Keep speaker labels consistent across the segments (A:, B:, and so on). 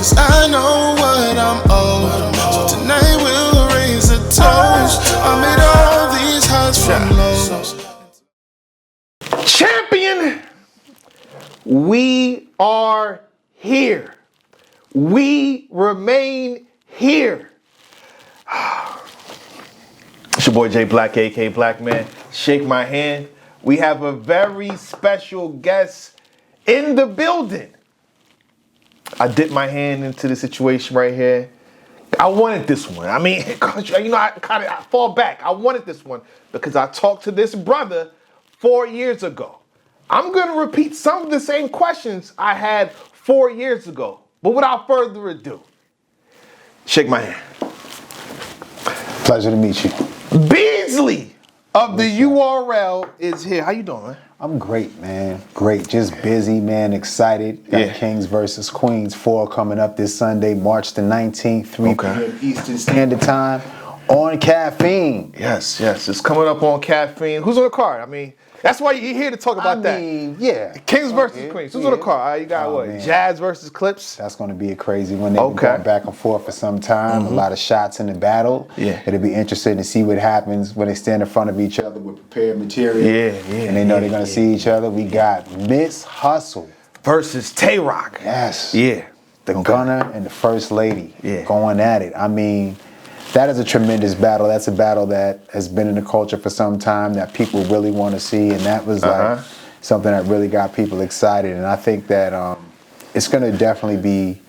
A: 'cause I know what I'm owed. So tonight we'll raise a toast. I made all these highs from lows.
B: Champion, we are here. We remain here. It's your boy Jay Black, aka Black Man. Shake my hand. We have a very special guest in the building. I dipped my hand into the situation right here. I wanted this one. I mean, I fall back. I wanted this one because I talked to this brother 4 years ago. I'm going to repeat some of the same questions I had 4 years ago. But without further ado, shake my hand.
C: Pleasure to meet you.
B: Beasley of the URL is here. How you doing, man?
C: I'm great, man. Great. Just busy, man. Excited. Got Kings versus Queens 4 coming up this Sunday, March the 19th, 3 p.m. Eastern Standard Time on Caffeine.
B: Yes. It's coming up on Caffeine. Who's on the card? I mean, that's why you're here to talk about that.
C: Yeah.
B: Kings versus Queens. Who's on the card? You got what? Man. Jazz versus Clips?
C: That's going to be a crazy one. They've been going back and forth for some time. A lot of shots in the battle.
B: Yeah.
C: It'll be interesting to see what happens when they stand in front of each other with prepared material. And they know they're going to see each other. We got Miss Hustle
B: versus Tay-Rock.
C: Yes.
B: Yeah.
C: The Gunner and the First Lady going at it. I mean, that is a tremendous battle. That's a battle that has been in the culture for some time that people really want to see, and that was like something that really got people excited. And I think that it's going to definitely be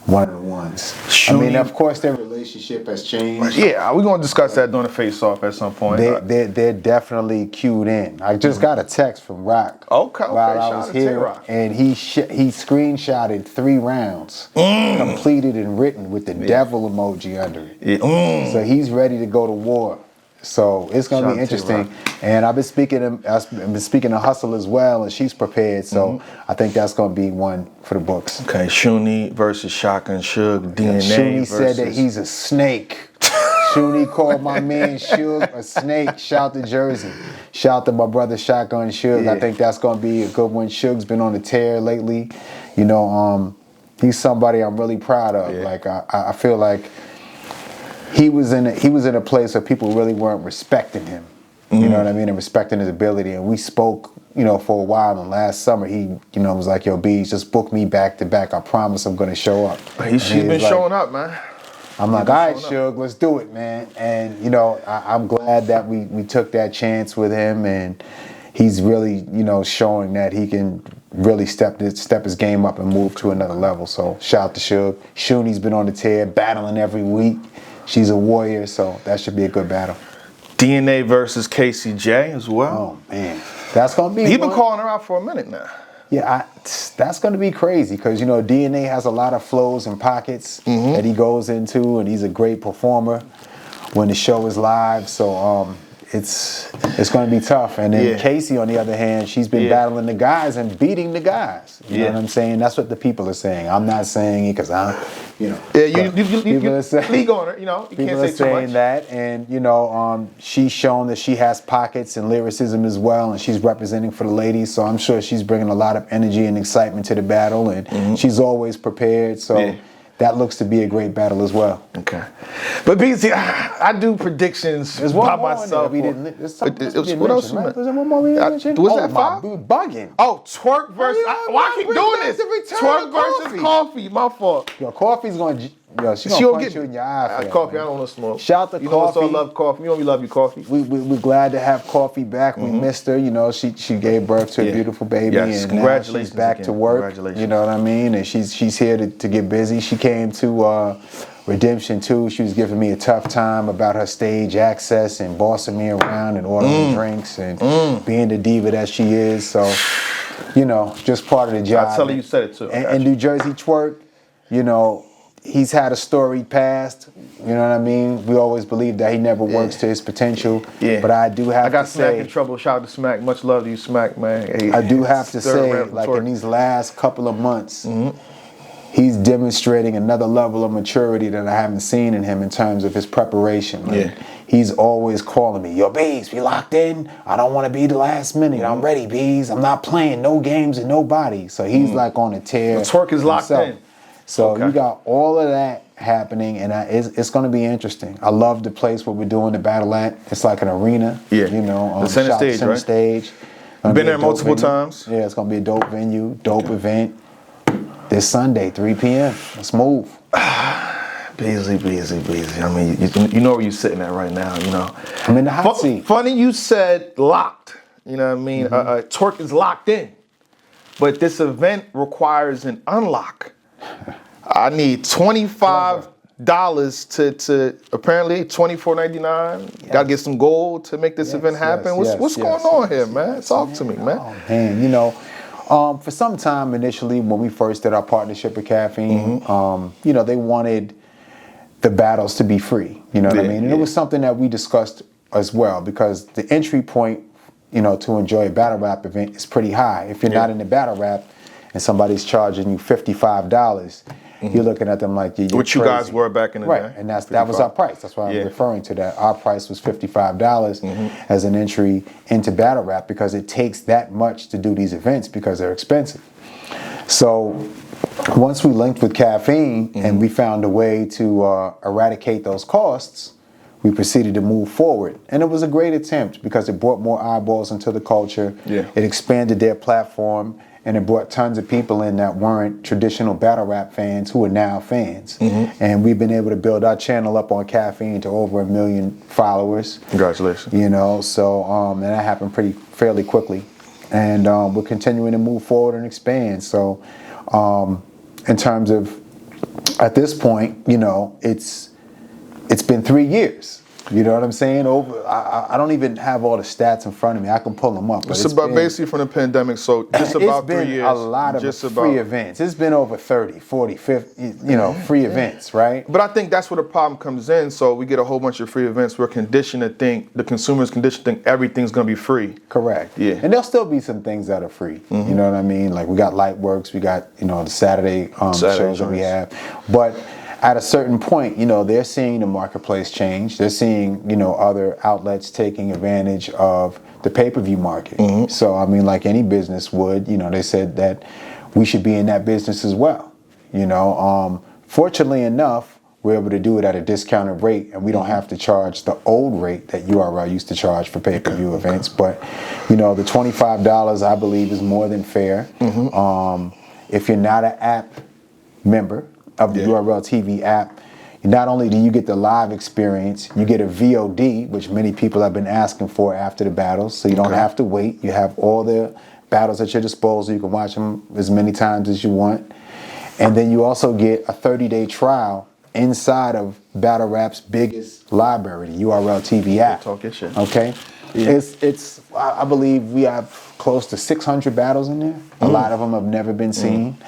C: one of the ones. I mean, of course, their relationship has changed.
B: Yeah, we're going to discuss that during the face-off at some point.
C: They're definitely cued in. I just got a text from Rock while I was here, and he screenshotted 3 rounds, completed and written with the devil emoji under it. So he's ready to go to war. So it's going to be interesting. And I've been speaking to Hustle as well, and she's prepared. So I think that's going to be one for the books.
B: Okay, Shuni versus Shotgun Suge, DNA
C: Shuni said that he's a snake. Shuni called my man Suge a snake. Shout to Jersey. Shout to my brother Shotgun Suge. I think that's going to be a good one. Suge's been on the tear lately. You know, he's somebody I'm really proud of. Like I feel like he was in a place where people really weren't respecting him. You know what I mean? And respecting his ability. And we spoke, for a while. And last summer, he, was like, yo, Bees, just book me back to back. I promise I'm going to show up.
B: He's been showing up, man.
C: I'm like, all right, Suge, let's do it, man. And, I'm glad that we took that chance with him. And he's really, showing that he can really step his game up and move to another level. So shout out to Suge. Shuni's been on the tear, battling every week. She's a warrior, so that should be a good battle.
B: DNA versus KCJ as well.
C: Oh, man. That's going to be
B: He's been calling her out for a minute now.
C: Yeah, that's going to be crazy because, DNA has a lot of flows and pockets that he goes into, and he's a great performer when the show is live. So it's going to be tough. And then Casey, on the other hand, she's been battling the guys and beating the guys. You know what I'm saying? That's what the people are saying. I'm not saying it because I'm,
B: you league on her, you can't say too much.
C: People are saying that, and, she's shown that she has pockets and lyricism as well, and she's representing for the ladies, so I'm sure she's bringing a lot of energy and excitement to the battle, and she's always prepared, so that looks to be a great battle as well.
B: Okay. But Beasley, I do predictions by myself. What else?
C: Was there one more we didn't mention?
B: Was that 5?
C: Bugging.
B: Oh, Twerk versus... Why I keep doing this? Twerk versus Coffee. My fault.
C: Yo, Coffee's going to... Yo, she's going to punch you in your eye for that,
B: Coffee,
C: man.
B: I don't want to smoke.
C: Shout to Coffee.
B: I love Coffee. You know we love you, Coffee.
C: We're glad to have Coffee back. We missed her. She gave birth to a beautiful baby.
B: Yes,
C: and
B: congratulations.
C: Now she's back to work.
B: Congratulations.
C: You know what I mean? And she's here to get busy. She came to Redemption 2. She was giving me a tough time about her stage access and bossing me around and ordering drinks and being the diva that she is. So, just part of the job.
B: I'll tell her you said it too.
C: And New Jersey Twerk, he's had a storied past. You know what I mean? We always believe that he never works to his potential. Yeah. But I do have to say... I got
B: Smack in trouble. Shout out to Smack. Much love to you, Smack, man. Hey,
C: I do have to say, like in these last couple of months, he's demonstrating another level of maturity that I haven't seen in him in terms of his preparation. Like, he's always calling me, yo, Bees, we locked in. I don't want to be the last minute. I'm ready, Bees. I'm not playing no games with nobody. So he's like on a tear.
B: The Twerk is locked in.
C: So
B: Okay.
C: you got all of that happening, and it's going to be interesting. I love the place where we're doing the battle at. It's like an arena.
B: Yeah.
C: You know,
B: The center stage,
C: center
B: right?
C: stage. Gonna
B: Been
C: be a
B: there
C: dope
B: multiple
C: venue.
B: times.
C: Yeah, it's gonna be a dope venue, dope event. This Sunday, 3 p.m. Let's move.
B: Beasley. I mean, you know where you're sitting at right now, you know.
C: I'm in the hot seat.
B: Funny you said locked. You know what I mean?
C: Mm-hmm.
B: Twerk is locked in. But this event requires an unlock. I need $25 to apparently $24.99. Got to get some gold to make this event happen. What's going on here, man? Talk to me, man.
C: Oh, man, you know, for some time initially when we first did our partnership with Caffeine, you know, they wanted the battles to be free. You know what I mean? And it was something that we discussed as well, because the entry point, you know, to enjoy a battle rap event is pretty high. If you're not in the battle rap and somebody's charging you $55, you're looking at them like you're
B: Which you guys were back in the day.
C: Right, and that was our price. That's why I'm referring to that. Our price was $55 as an entry into battle rap, because it takes that much to do these events because they're expensive. So once we linked with Caffeine and we found a way to eradicate those costs, we proceeded to move forward. And it was a great attempt because it brought more eyeballs into the culture.
B: Yeah.
C: It expanded their platform, and it brought tons of people in that weren't traditional battle rap fans who are now fans. And we've been able to build our channel up on Caffeine to over 1 million followers.
B: Congratulations.
C: You know, so and that happened fairly quickly. And we're continuing to move forward and expand. So in terms of, at this point, you know, it's been 3 years. You know what I'm saying? I don't even have all the stats in front of me. I can pull them up. But
B: It's about basically from the pandemic, so just about 3 years.
C: It's been a lot of free events. It's been over 30, 40, 50, you know, free events, right?
B: But I think that's where the problem comes in. So we get a whole bunch of free events. We're conditioned to think, the consumer's conditioned to think everything's going to be free.
C: Correct.
B: Yeah.
C: And there'll still be some things that are free. You know what I mean? Like we got Lightworks, we got, you know, the Saturday shows that we have. But at a certain point, you know, they're seeing the marketplace change. They're seeing, you know, other outlets taking advantage of the pay-per-view market. So, I mean, like any business would, you know, they said that we should be in that business as well. You know, fortunately enough, we're able to do it at a discounted rate, and we don't have to charge the old rate that URL used to charge for pay-per-view events. But, you know, the $25, I believe, is more than fair. If you're not an app member of the URL TV app, not only do you get the live experience, you get a VOD, which many people have been asking for after the battles, so you don't have to wait. You have all the battles at your disposal. You can watch them as many times as you want. And then you also get a 30-day trial inside of Battle Rap's biggest library, the URL TV app.
B: Talk your shit.
C: Okay? Yeah. I believe we have close to 600 battles in there. A lot of them have never been seen.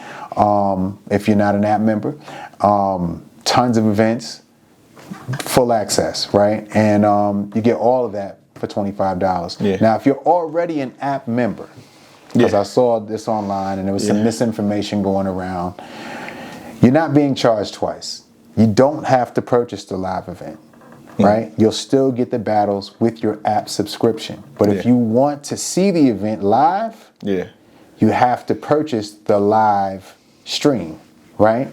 C: If you're not an app member, tons of events, full access, right? And you get all of that for $25. Now, if you're already an app member, because I saw this online and there was some misinformation going around, you're not being charged twice. You don't have to purchase the live event, right? You'll still get the battles with your app subscription. But if you want to see the event live, you have to purchase the live stream, right?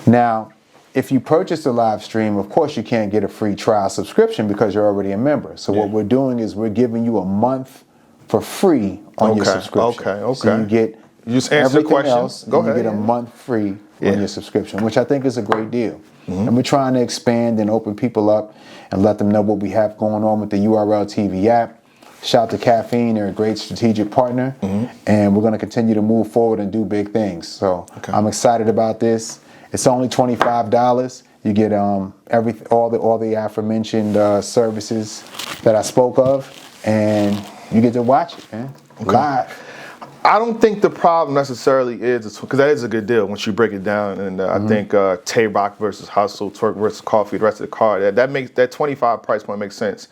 C: Now, if you purchase the live stream, of course you can't get a free trial subscription because you're already a member. So what we're doing is we're giving you a month for free on your subscription. So you get
B: just answer the question.
C: Else,
B: Go ahead.
C: You get a month free on your subscription, which I think is a great deal. And we're trying to expand and open people up and let them know what we have going on with the URL TV app. Shout out to Caffeine, they're a great strategic partner, and we're going to continue to move forward and do big things. So I'm excited about this. It's only $25. You get all the aforementioned services that I spoke of, and you get to watch it, man, live.
B: I don't think the problem necessarily is, because that is a good deal once you break it down. And I think Tay-Rock versus Hustle, Twerk versus Coffee, the rest of the card, that makes that 25 price point makes sense.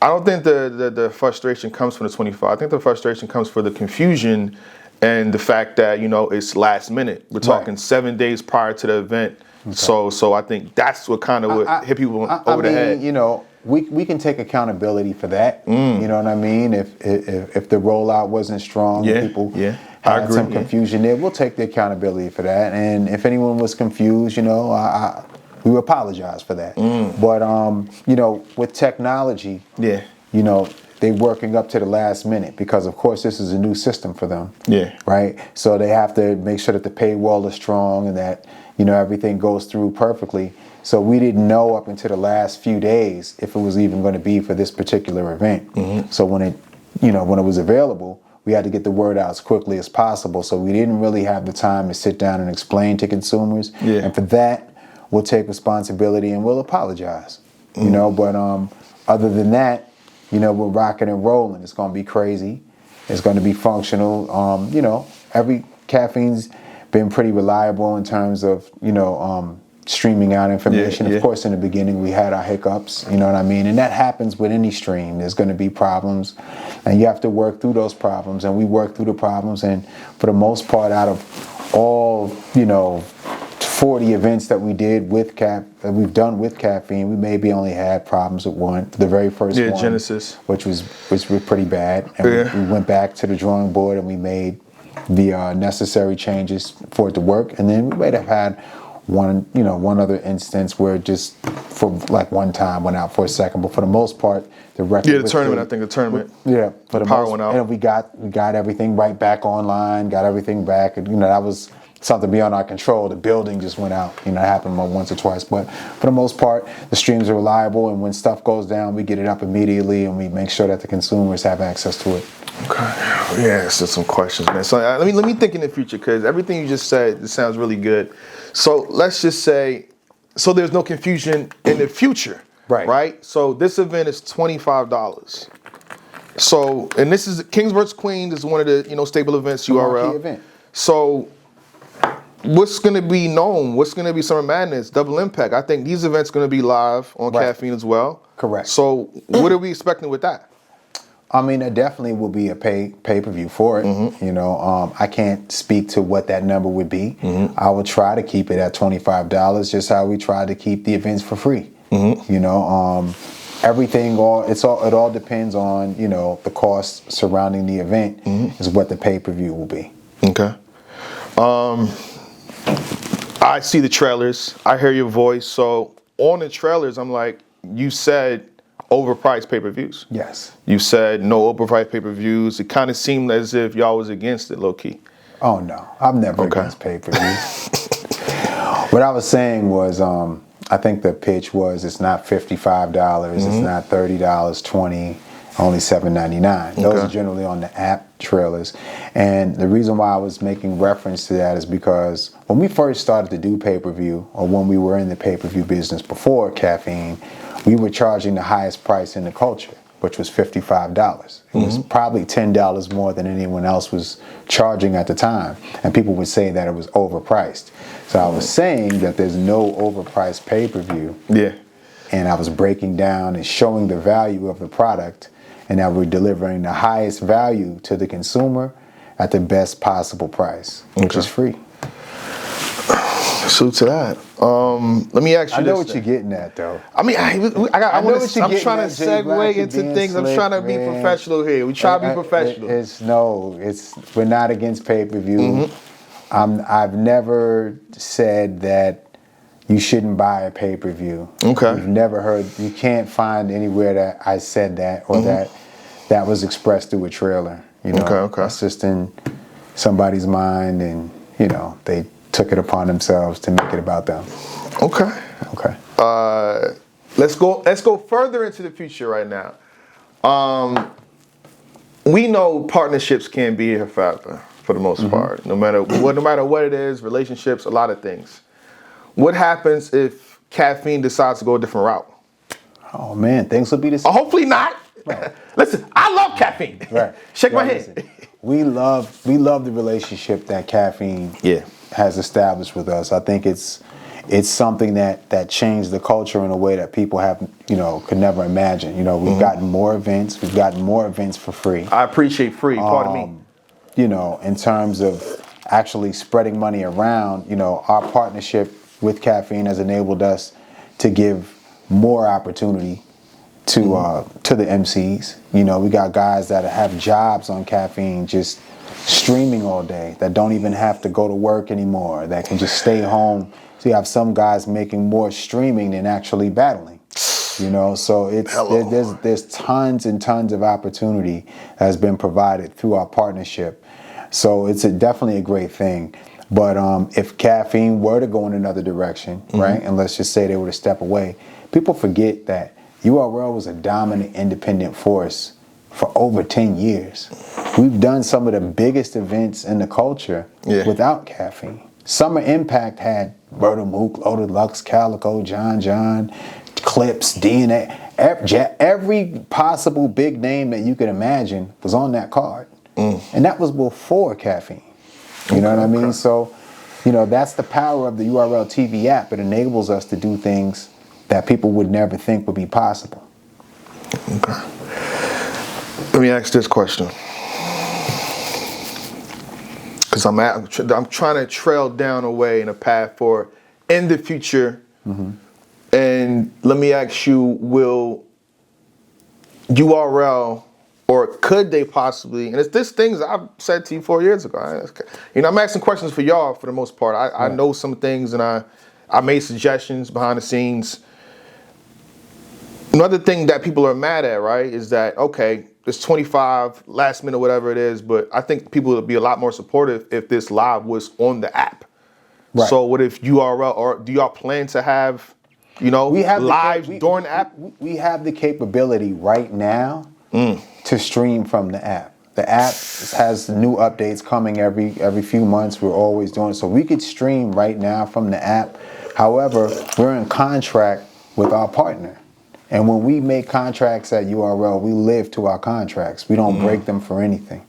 B: I don't think the frustration comes from the 25. I think the frustration comes for the confusion and the fact that, you know, it's last minute. We're talking 7 days prior to the event. So I think that's what kind of would hit people over the head.
C: You know, we can take accountability for that. You know what I mean? If the rollout wasn't strong, people
B: I
C: had
B: agree,
C: some
B: yeah.
C: confusion there. We'll take the accountability for that. And if anyone was confused, we apologize for that. But with technology,
B: Yeah.
C: they're working up to the last minute because, of course, this is a new system for them.
B: Yeah.
C: Right. So they have to make sure that the paywall is strong and that everything goes through perfectly. So we didn't know up until the last few days if it was even going to be for this particular event. So when it was available, we had to get the word out as quickly as possible. So we didn't really have the time to sit down and explain to consumers.
B: Yeah.
C: And for that, we'll take responsibility and we'll apologize. But other than that, we're rocking and rolling. It's going to be crazy. It's going to be functional. Every Caffeine's been pretty reliable in terms of, streaming out information.
B: Yeah.
C: Of course, in the beginning, we had our hiccups, you know what I mean? And that happens with any stream. There's going to be problems, and you have to work through those problems. And we work through the problems. And for the most part, out of all, 40 events that we did that we've done with Caffeine, we maybe only had problems with one, the very first one,
B: Genesis,
C: which was pretty bad. And we went back to the drawing board and we made the necessary changes for it to work. And then we might have had one other instance where just for like one time went out for a second, but for the most part, the record.
B: Yeah, the tournament. I think the tournament.
C: Yeah, for the
B: power
C: most,
B: went out,
C: and we got everything right back online. Got everything back, and that was something beyond our control. The building just went out. It happened once or twice, but for the most part, the streams are reliable. And when stuff goes down, we get it up immediately, and we make sure that the consumers have access to it.
B: Okay. Yeah, so some questions, man. So let me think in the future, because everything you just said, it sounds really good. So let's just say, so there's no confusion in the future, right? So this event is $25. So, and this is Kings vs. Queens is one of the staple events, URL.
C: Event.
B: So what's going to be known? What's going to be Summer Madness, Double Impact? I think these events going to be live on Caffeine as well.
C: Correct.
B: So what are we expecting with that?
C: I mean, there definitely will be a pay-per-view for it. I can't speak to what that number would be. I will try to keep it at $25, just how we try to keep the events for free. Everything, it all depends on the cost surrounding the event is what the pay-per-view will be.
B: Okay. I see the trailers. I hear your voice. So on the trailers, I'm like, you said overpriced pay-per-views.
C: Yes.
B: You said no overpriced pay-per-views. It kind of seemed as if y'all was against it, low-key.
C: Oh, no. I'm never against pay-per-views. What I was saying was, I think the pitch was it's not $55, it's not $30, $20, only $7.99. Those are generally on the app trailers. And the reason why I was making reference to that is because when we first started to do pay-per-view, or when we were in the pay-per-view business before Caffeine, we were charging the highest price in the culture, which was $55. It was probably $10 more than anyone else was charging at the time. And people would say that it was overpriced. So I was saying that there's no overpriced pay-per-view.
B: Yeah.
C: And I was breaking down and showing the value of the product, and that we're delivering the highest value to the consumer at the best possible price, which is free.
B: Salute to that. Let me ask you this.
C: I know what you're getting at, though.
B: I mean, I'm trying to segue into things. I'm trying to be professional here. We try to be professional.
C: We're not against pay-per-view. I've never said that you shouldn't buy a pay-per-view.
B: Okay.
C: You've never heard, you can't find anywhere that I said that or that was expressed through a trailer.
B: Okay.
C: It's just in somebody's mind, and they took it upon themselves to make it about them.
B: Okay. Let's go further into the future right now. We know partnerships can be here forever for the most part. No matter what it is, relationships, a lot of things. What happens if Caffeine decides to go a different route?
C: Oh man, things will be the same.
B: Hopefully not. Right. Listen, I love Caffeine.
C: Right.
B: Shake my hand.
C: Listen, we love the relationship that Caffeine has established with us. I think it's something that changed the culture in a way that people have, could never imagine. We've gotten more events. We've gotten more events for free.
B: I appreciate free. Pardon me.
C: In terms of actually spreading money around, our partnership with Caffeine has enabled us to give more opportunity to the MCs. You know, we got guys that have jobs on Caffeine, just streaming all day, that don't even have to go to work anymore, that can just stay home. So you have some guys making more streaming than actually battling. You know, so there's tons and tons of opportunity that has been provided through our partnership. So it's definitely a great thing. But if Caffeine were to go in another direction, right, and let's just say they were to step away, people forget that URL was a dominant independent force for over 10 years. We've done some of the biggest events in the culture without Caffeine. Summer Impact had Berta Mook, Loaded Lux, Calico, John, Clips, DNA. Every possible big name that you could imagine was on that card. And that was before Caffeine. You know what I mean? So, you know, that's the power of the URL TV app. It enables us to do things that people would never think would be possible.
B: Okay. Let me ask this question. Because I'm trying to trail down a way in a path for in the future. And let me ask you, will URL, or could they possibly, and it's this things I've said to you 4 years ago. You know, I'm asking questions for y'all for the most part. I know some things, and I made suggestions behind the scenes. Another thing that people are mad at, right, is that, okay, it's 25, last minute, whatever it is, but I think people would be a lot more supportive if this live was on the app. Right. So what if URL, or do y'all plan to have, you know, live during the app?
C: We have the capability right now to stream from the app. The app has new updates coming every few months. We're always doing it. So we could stream right now from the app. However, we're in contract with our partner. And when we make contracts at URL, we live to our contracts. We don't break them for anything.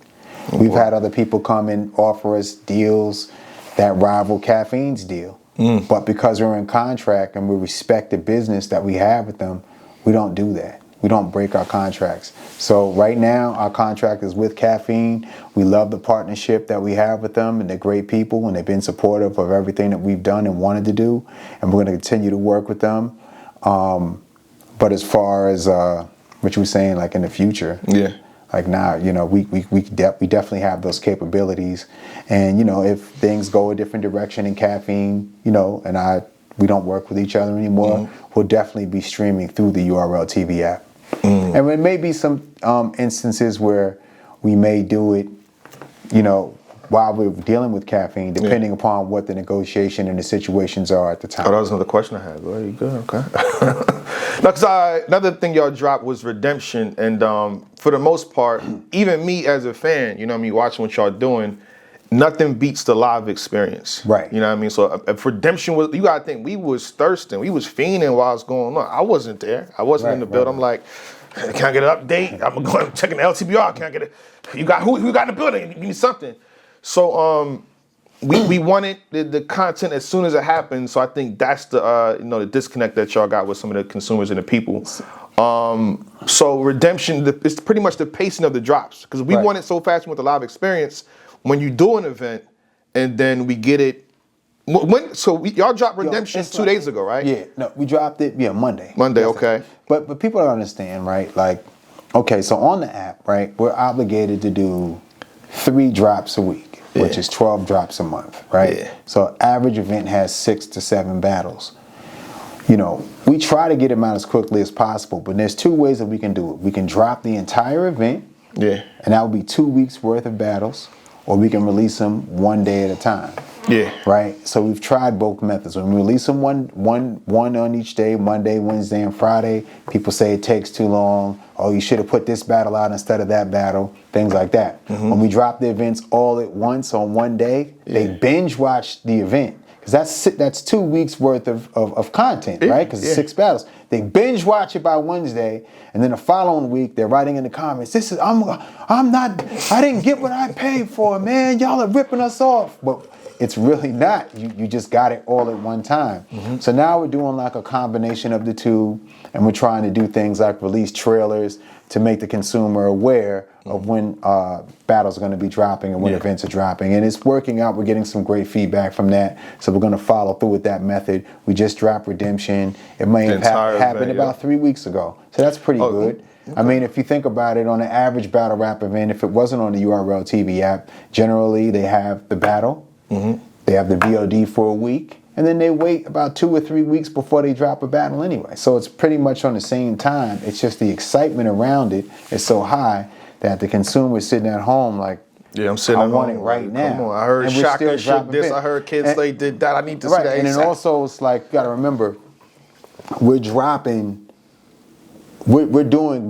C: We've had other people come and offer us deals that rival Caffeine's deal. But because we're in contract and we respect the business that we have with them, we don't do that. We don't break our contracts. So right now, our contract is with Caffeine. We love the partnership that we have with them, and they're great people, and they've been supportive of everything that we've done and wanted to do. And we're going to continue to work with them. But as far as what you were saying, like in the future, like now, you know, we definitely have those capabilities. And, you know, if things go a different direction in Caffeine, you know, and we don't work with each other anymore, we'll definitely be streaming through the URL TV app. And there may be some instances where we may do it, you know, while we're dealing with Caffeine, depending upon what the negotiation and the situations are at the time.
B: Oh, that was another question I had. Well, you good? Okay. No, because another thing y'all dropped was Redemption, and for the most part, even me as a fan, you know what I mean, watching what y'all doing, nothing beats the live experience. Right. You know what I mean? So if Redemption was, you gotta think, we was thirsting, we was fiending while it's going on. I wasn't there. I wasn't in the building. I'm like, can I get an update? I'm going checking the LTBR. Can I get it? You got who got in the building? Give me something. So we wanted the content as soon as it happened. So I think that's the you know, the disconnect that y'all got with some of the consumers and the people. So Redemption, it's pretty much the pacing of the drops, because we want it so fast with the live experience. When you do an event and then we get it, y'all dropped Redemption 2 days ago, right?
C: Yeah, no, we dropped it Monday.
B: Monday, okay.
C: But people don't understand, right? Like, okay, so on the app, right, we're obligated to do 3 drops a week, which is 12 drops a month, right? Yeah. So average event has 6 to 7 battles. You know, we try to get them out as quickly as possible, but there's 2 ways that we can do it. We can drop the entire event, and that would be 2 weeks worth of battles, or we can release them 1 day at a time. Yeah. Right? So we've tried both methods. When we release them one on each day, Monday, Wednesday, and Friday, people say it takes too long. Oh, you should have put this battle out instead of that battle. Things like that. When we drop the events all at once on one day, they binge watch the event. Because that's 2 weeks worth of content, right? Because it's 6 battles. They binge watch it by Wednesday, and then the following week they're writing in the comments, I didn't get what I paid for, man. Y'all are ripping us off. But it's really not. You just got it all at one time. So now we're doing like a combination of the two, and we're trying to do things like release trailers to make the consumer aware of when battles are going to be dropping and when events are dropping. And it's working out. We're getting some great feedback from that. So we're going to follow through with that method. We just dropped Redemption. It may have happened about 3 weeks ago. So that's pretty good. I mean, if you think about it, on an average battle rap event, if it wasn't on the URL TV app, generally they have the battle, they have the VOD for a week, and then they wait about 2 or 3 weeks before they drop a battle anyway. So it's pretty much on the same time. It's just the excitement around it is so high that the consumer is sitting at home like,
B: I'm sitting
C: I
B: at
C: want
B: home.
C: it right now.
B: Come on, I heard Shaka shook this. I heard Kid Slay did that. I need to see that.
C: And then also, it's like, you got to remember, we're doing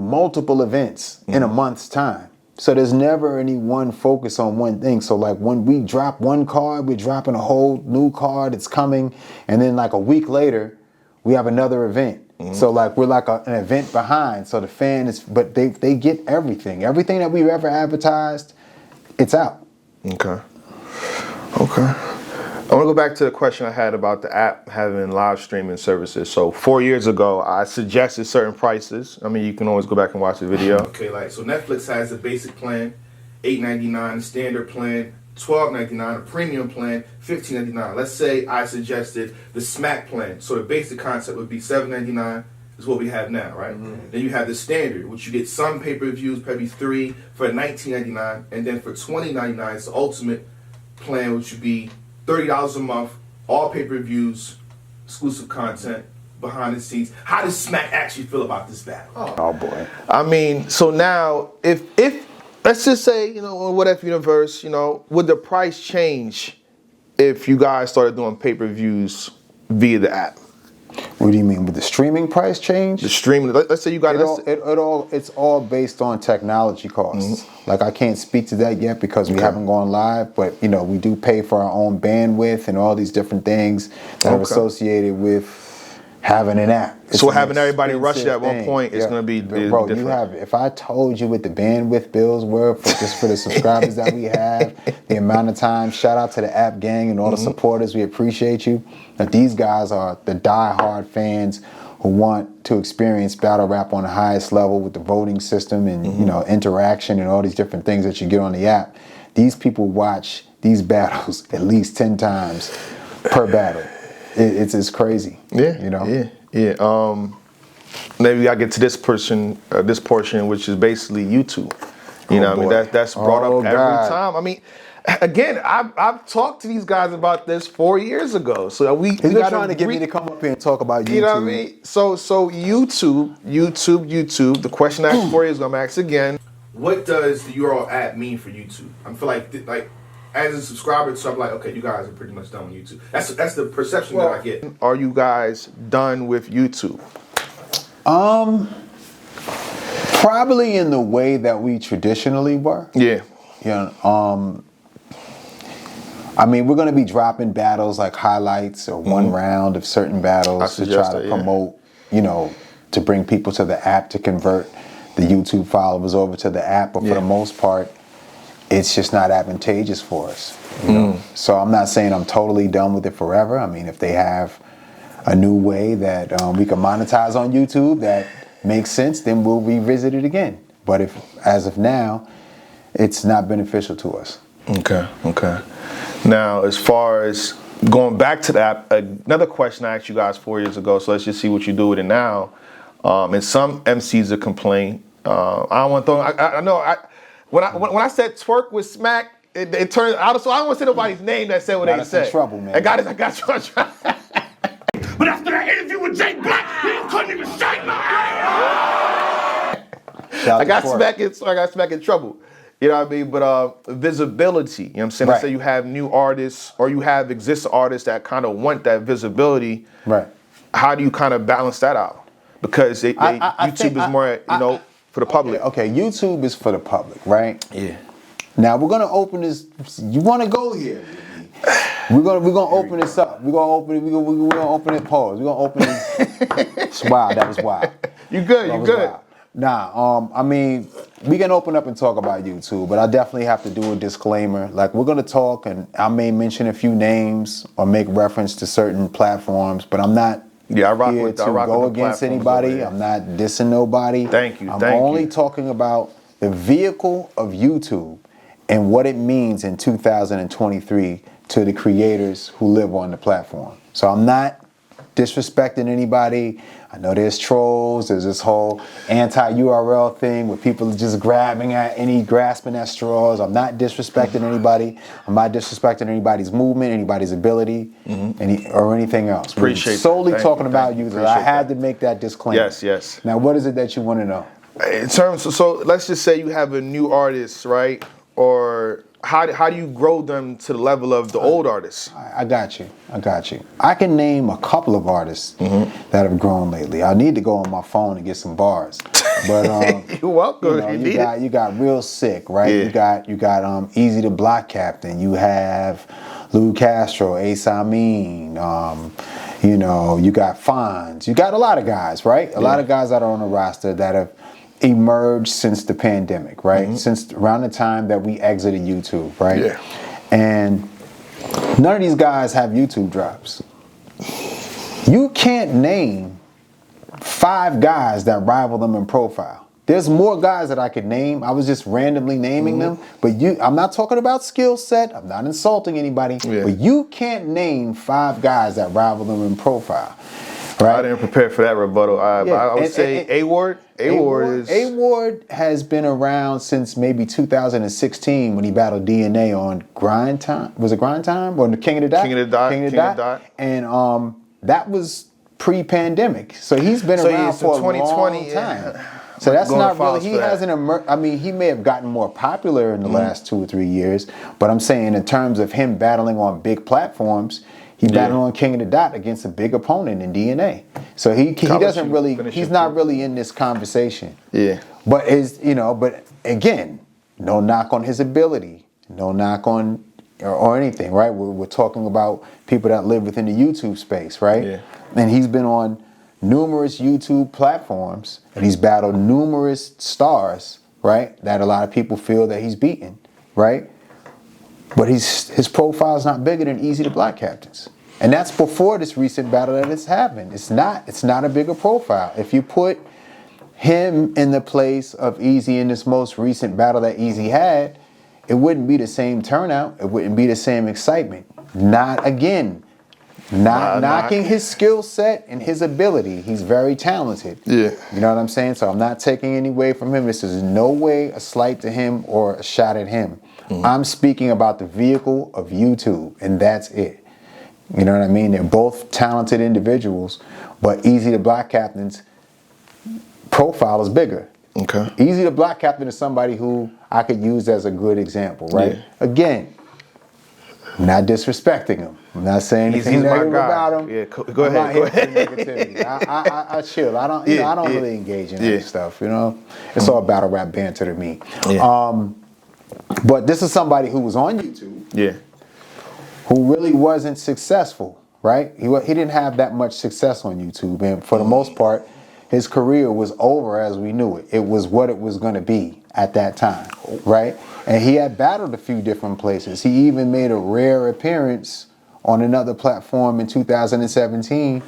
C: multiple events in a month's time. So there's never any one focus on one thing. So like when we drop one card, we're dropping a whole new card. It's coming. And then like a week later, we have another event. So like we're like an event behind. So the fan is, but they get everything. Everything that we've ever advertised, it's out.
B: Okay. I want to go back to the question I had about the app having live streaming services. So 4 years ago, I suggested certain prices. I mean, you can always go back and watch the video. Okay, like so Netflix has a basic plan, $8.99, standard plan, $12.99, a premium plan, $15.99. Let's say I suggested the Smack plan. So the basic concept would be $7.99 is what we have now, right? Then you have the standard, which you get some pay-per-views, probably 3 for $19.99, and then for $20.99, it's the ultimate plan, which would be $30 a month, all pay-per-views, exclusive content, behind the scenes. How does Smack actually feel about this battle?
C: Oh boy.
B: I mean, so now, if let's just say, in What If Universe, would the price change if you guys started doing pay-per-views via the app?
C: What do you mean? Would the streaming price change?
B: The streaming. Let's say you got
C: it's all based on technology costs. Like I can't speak to that yet because we haven't gone live, but we do pay for our own bandwidth and all these different things that are associated with having an app.
B: So having everybody rush it at one point is going to be
C: bro.
B: different.
C: If I told you what the bandwidth bills were for the subscribers that we have, the amount of time. Shout out to the app gang and all the supporters. We appreciate you. That these guys are the die-hard fans who want to experience battle rap on the highest level with the voting system and interaction and all these different things that you get on the app. These people watch these battles at least 10 times per battle. It's crazy.
B: Yeah. Maybe I get to this portion, which is basically YouTube. That's brought up every time. I mean, again, I've talked to these guys about this 4 years ago. So
C: He's been trying to get me to come up here and talk about YouTube.
B: You know what I mean? So YouTube. The question I asked 4 years ago, I'm asked again. What does the URL app mean for YouTube? I feel like as a subscriber, so I'm like, okay, you guys are pretty much done with YouTube. That's the perception that I get. Are you guys done with YouTube?
C: Probably in the way that we traditionally were.
B: Yeah.
C: I mean, we're going to be dropping battles like highlights or one round of certain battles to try to promote, to bring people to the app, to convert the YouTube followers over to the app. But for the most part, it's just not advantageous for us. So I'm not saying I'm totally done with it forever. I mean, if they have a new way that we can monetize on YouTube that makes sense, then we'll revisit it again. But if, as of now, it's not beneficial to us.
B: Okay. Now, as far as going back to the app, another question I asked you guys 4 years ago, so let's just see what you do with it now. And some MCs have complained. I don't want to throw, I know, when I said twerk with Smack, it turned out, so I don't want to say nobody's name that said what they said.
C: In trouble, man.
B: I got you in trouble.
D: But after that interview with Jay Black, he couldn't even shake my hand.
B: I got Smack in trouble. You know what I mean? But visibility, you know what I'm saying?
C: Right.
B: Let's say you have new artists or you have existing artists that kind of want that visibility.
C: Right.
B: How do you kind of balance that out? Because YouTube is more, for the public.
C: Okay, YouTube is for the public, right?
B: Yeah.
C: Now we're gonna open this. You want to go here? We're gonna open this up. We're gonna open it. We're gonna open it. Pause. We're gonna open it. Wow, that was wild.
B: You good?
C: That
B: You
C: was
B: good?
C: wild. I mean, we can open up and talk about YouTube, but I definitely have to do a disclaimer. Like, we're gonna talk, and I may mention a few names or make reference to certain platforms, but I'm not here to go against anybody. I'm not dissing nobody.
B: Thank you.
C: I'm only talking about the vehicle of YouTube and what it means in 2023 to the creators who live on the platform. So I'm not disrespecting anybody. I know there's trolls, there's this whole anti-URL thing where people are just grasping at straws. I'm not disrespecting anybody. I'm not disrespecting anybody's movement, anybody's ability, or anything else.
B: Appreciate
C: We're solely
B: that.
C: talking about you. I had to make that disclaimer.
B: Yes.
C: Now, what is it that you want to know?
B: In terms of, so let's just say you have a new artist, right? Or how do you grow them to the level of the old artists?
C: I got you. I can name a couple of artists that have grown lately. I need to go on my phone and get some bars. But
B: you're welcome.
C: You got Real Sick, right?
B: Yeah.
C: You got Easy the Block Captain. You have Lou Castro, Ace Amin. You got Fonz. You got a lot of guys, right? A lot of guys that are on the roster that have emerged since the pandemic, right? Since around the time that we exited YouTube, right?
B: Yeah.
C: And none of these guys have YouTube drops. You can't name 5 guys that rival them in profile. There's more guys that I could name. I was just randomly naming them, but I'm not talking about skill set. I'm not insulting anybody, but you can't name 5 guys that rival them in profile. Right?
B: I didn't prepare for that rebuttal. I would say A-Ward.
C: A-Ward has been around since maybe 2016 when he battled DNA on Grind Time. Was it Grind Time or the King of the Dot?
B: King of the Dot.
C: And that was pre-pandemic. So he's been around for a long time. So that's not really, he hasn't emerged. I mean, he may have gotten more popular in the last 2 or 3 years, but I'm saying in terms of him battling on big platforms, he battled on King of the Dot against a big opponent in DNA. So he doesn't really, he's not really in this conversation.
B: Yeah.
C: But but again, no knock on his ability, no knock on or anything, right? We're talking about people that live within the YouTube space, right?
B: Yeah.
C: And he's been on numerous YouTube platforms and he's battled numerous stars, right? That a lot of people feel that he's beaten, right? But his profile is not bigger than Easy the Block Captain's. And that's before this recent battle that has happened. It's not a bigger profile. If you put him in the place of Easy in this most recent battle that Easy had, it wouldn't be the same turnout. It wouldn't be the same excitement. Not knocking his skill set and his ability. He's very talented.
B: Yeah.
C: You know what I'm saying? So I'm not taking any away from him. This is no way a slight to him or a shot at him. I'm speaking about the vehicle of YouTube, and that's it. You know what I mean? They're both talented individuals, but Easy the Block Captain's profile is bigger.
B: Okay.
C: Easy the Block Captain is somebody who I could use as a good example, right? Yeah. Again, I'm not disrespecting him. I'm not saying anything negative about him.
B: Yeah, go ahead.
C: Negativity. I chill. I don't. I don't really engage in that stuff. You know, it's all battle rap banter to me.
B: Yeah.
C: But this is somebody who was on YouTube.
B: Yeah.
C: Who really wasn't successful, right? He didn't have that much success on YouTube, and for the most part, his career was over as we knew it. It was what it was going to be at that time, right? And he had battled a few different places. He even made a rare appearance on another platform in 2017,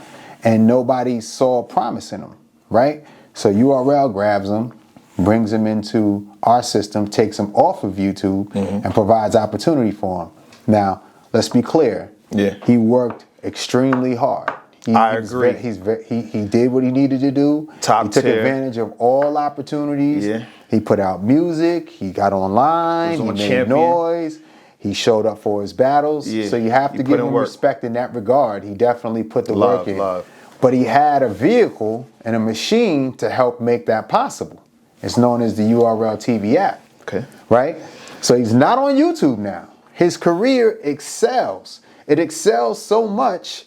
C: and nobody saw promise in him, right? So URL grabs him, brings him into our system, takes him off of YouTube, and provides opportunity for him. Now, let's be clear.
B: Yeah.
C: He worked extremely hard.
B: I agree.
C: He did what he needed to do.
B: Top
C: He took
B: tier.
C: advantage of all opportunities.
B: Yeah.
C: He put out music. He got online. He made noise. He showed up for his battles.
B: Yeah.
C: So you have to give him respect in that regard. He definitely put the work in. But he had a vehicle and a machine to help make that possible. It's known as the URL TV app.
B: Okay.
C: Right? So he's not on YouTube now. His career excels. It excels so much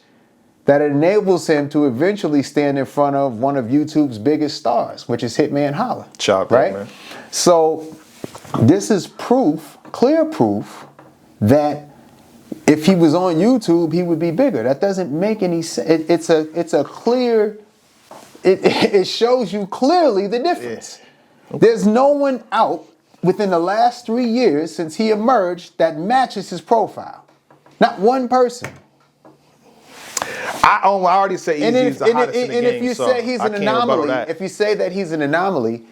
C: that it enables him to eventually stand in front of one of YouTube's biggest stars, which is Hitman Holla. Right? Man. So this is proof, clear proof, that if he was on YouTube, he would be bigger. That doesn't make any sense. It's a clear it shows you clearly the difference.
B: Yeah.
C: There's no one out within the last 3 years since he emerged that matches his profile. Not one person.
B: I already say
C: And
B: Easy is the hottest in the game.
C: if you say he's an anomaly, if you say that he's an anomaly,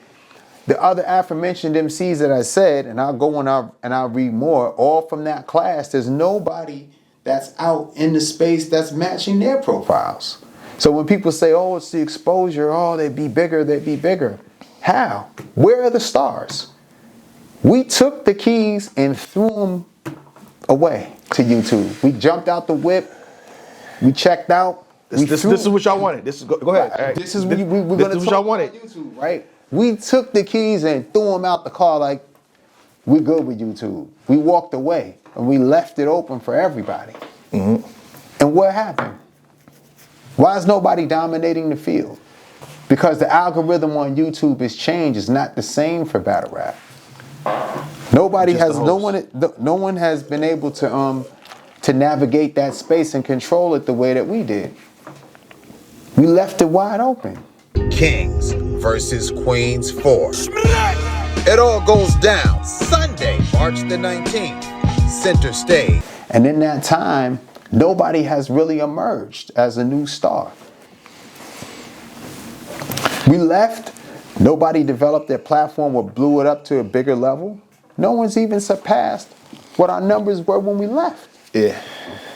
C: the other aforementioned MCs that I said, and I'll go and I'll read more, all from that class, there's nobody that's out in the space that's matching their profiles. So when people say, oh, it's the exposure, oh, they'd be bigger. How? Where are the stars? We took the keys and threw them away to YouTube. We jumped out the whip. We checked out.
B: This is what y'all wanted. Go ahead.
C: Right. This is what y'all
B: wanted.
C: YouTube, right? We took the keys and threw them out the car like we good with YouTube. We walked away and we left it open for everybody.
B: Mm-hmm.
C: And what happened? Why is nobody dominating the field? Because the algorithm on YouTube is changed. It's not the same for battle rap. No one has been able to navigate that space and control it the way that we did. We left it wide open.
E: Kings versus Queens 4. It all goes down Sunday, March the 19th, center stage.
C: And in that time, nobody has really emerged as a new star. We left, nobody developed their platform or blew it up to a bigger level. No one's even surpassed what our numbers were when we left.
B: Yeah.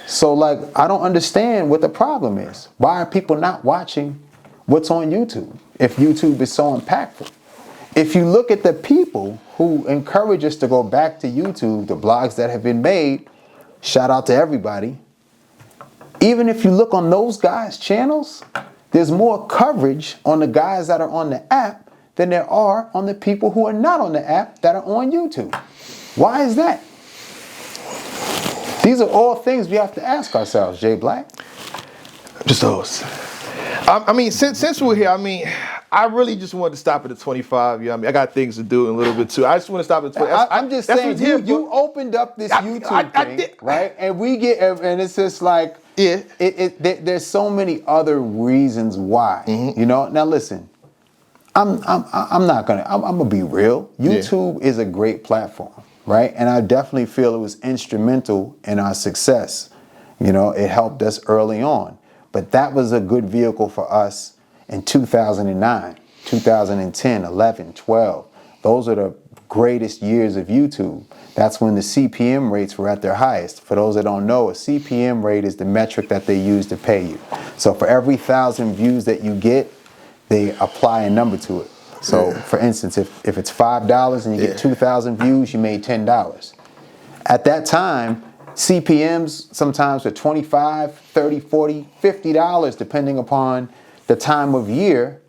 C: So like, I don't understand what the problem is. Why are people not watching what's on YouTube if YouTube is so impactful? If you look at the people who encourage us to go back to YouTube, the blogs that have been made, shout out to everybody. Even if you look on those guys' channels, there's more coverage on the guys that are on the app than there are on the people who are not on the app that are on YouTube. Why is that? These are all things we have to ask ourselves, Jay Black.
B: Just those. I mean, since we're here, I mean, I really just wanted to stop at the 25. You know what I mean? I got things to do in a little bit too. I just want to stop at 20.
C: I'm just saying, you opened up this YouTube thing, right? And we get, and it's just like,
B: yeah,
C: there's so many other reasons why.
B: Mm-hmm.
C: You know. Now listen, I'm gonna be real. YouTube is a great platform, right? And I definitely feel it was instrumental in our success. You know, it helped us early on. But that was a good vehicle for us in 2009, 2010, 11, 12. Those are the greatest years of YouTube. That's when the CPM rates were at their highest. For those that don't know, a CPM rate is the metric that they use to pay you. So for every 1,000 views that you get, they apply a number to it. So for instance, if it's $5 and you get 2,000 views, you made $10. At that time, CPMs sometimes were $25, $30, $40, $50, depending upon the time of year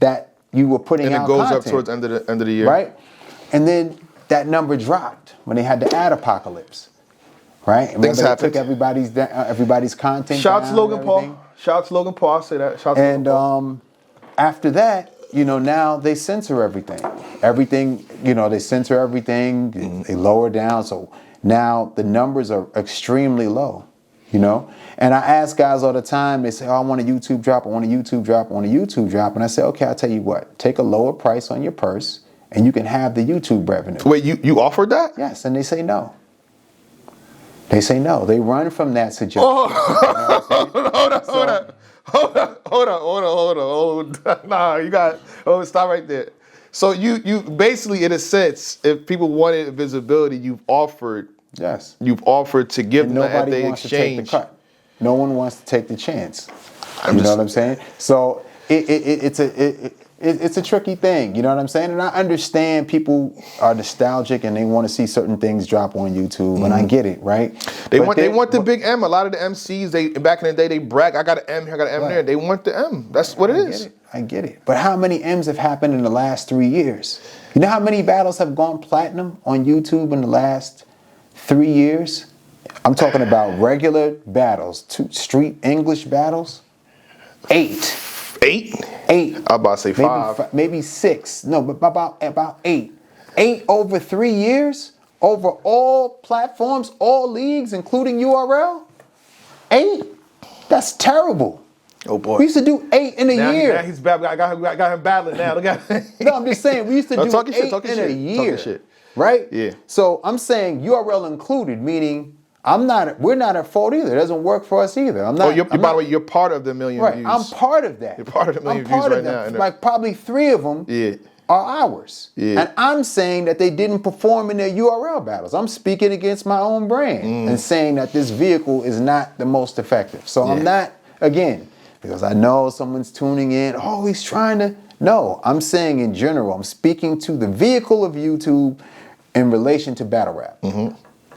C: that you were putting out
B: and it goes
C: content,
B: up towards the end of the year.
C: Right? And then that number dropped when they had the ad apocalypse. Right? Remember
B: Things
C: they
B: happened.
C: took everybody's content
B: Shout out
C: down
B: to Logan
C: and
B: Paul.
C: everything.
B: Shout out to Logan Paul. I'll say that. Shout out to Logan Paul.
C: After that, you know, now they censor everything. Everything, you know, they censor everything. They lower down. So now the numbers are extremely low, you know? And I ask guys all the time, they say, oh, I want a YouTube drop, I want a YouTube drop, I want a YouTube drop. And I say, okay, I'll tell you what, take a lower price on your purse and you can have the YouTube revenue.
B: Wait, you offered that?
C: Yes, and they say no. They say no. They run from that suggestion.
B: Hold on. Nah, you got, stop right there. So you basically, in a sense, if people wanted visibility, you've offered to give them that at the exchange. To take the cut.
C: No one wants to take the chance. You know what I'm saying? So it's a tricky thing. You know what I'm saying? And I understand people are nostalgic and they want to see certain things drop on YouTube, and I get it, right?
B: They want the big M. A lot of the MCs, back in the day, they brag, I got an M here, I got an M there. They want the M. That's what it is.
C: I get it. But how many M's have happened in the last 3 years? You know how many battles have gone platinum on YouTube in the last 3 years? I'm talking about regular battles, street English battles. 8.
B: 8?
C: 8.
B: I'm about to say 5.
C: Maybe 6. No, but about 8. 8 over 3 years? Over all platforms, all leagues, including URL? 8? That's terrible.
B: Oh boy.
C: We used to do 8 in a
B: Now
C: year.
B: he's back. I got him battling now. Look at
C: No, I'm just saying, we used to
B: No,
C: do
B: talking
C: 8
B: shit, talking
C: in a
B: shit,
C: year.
B: talking shit.
C: Right?
B: Yeah.
C: So I'm saying URL included, meaning we're not at fault either. It doesn't work for us either. I'm not.
B: By the way, you're part of the million
C: Right.
B: views.
C: I'm part of that.
B: You're part of the million
C: I'm
B: views
C: part
B: right
C: of that.
B: now.
C: Like probably 3 of them
B: Yeah.
C: are ours.
B: Yeah.
C: And I'm saying that they didn't perform in their URL battles. I'm speaking against my own brand and saying that this vehicle is not the most effective. So I'm not, again, because I know someone's tuning in, oh, he's trying to. No, I'm saying in general, I'm speaking to the vehicle of YouTube in relation to battle rap.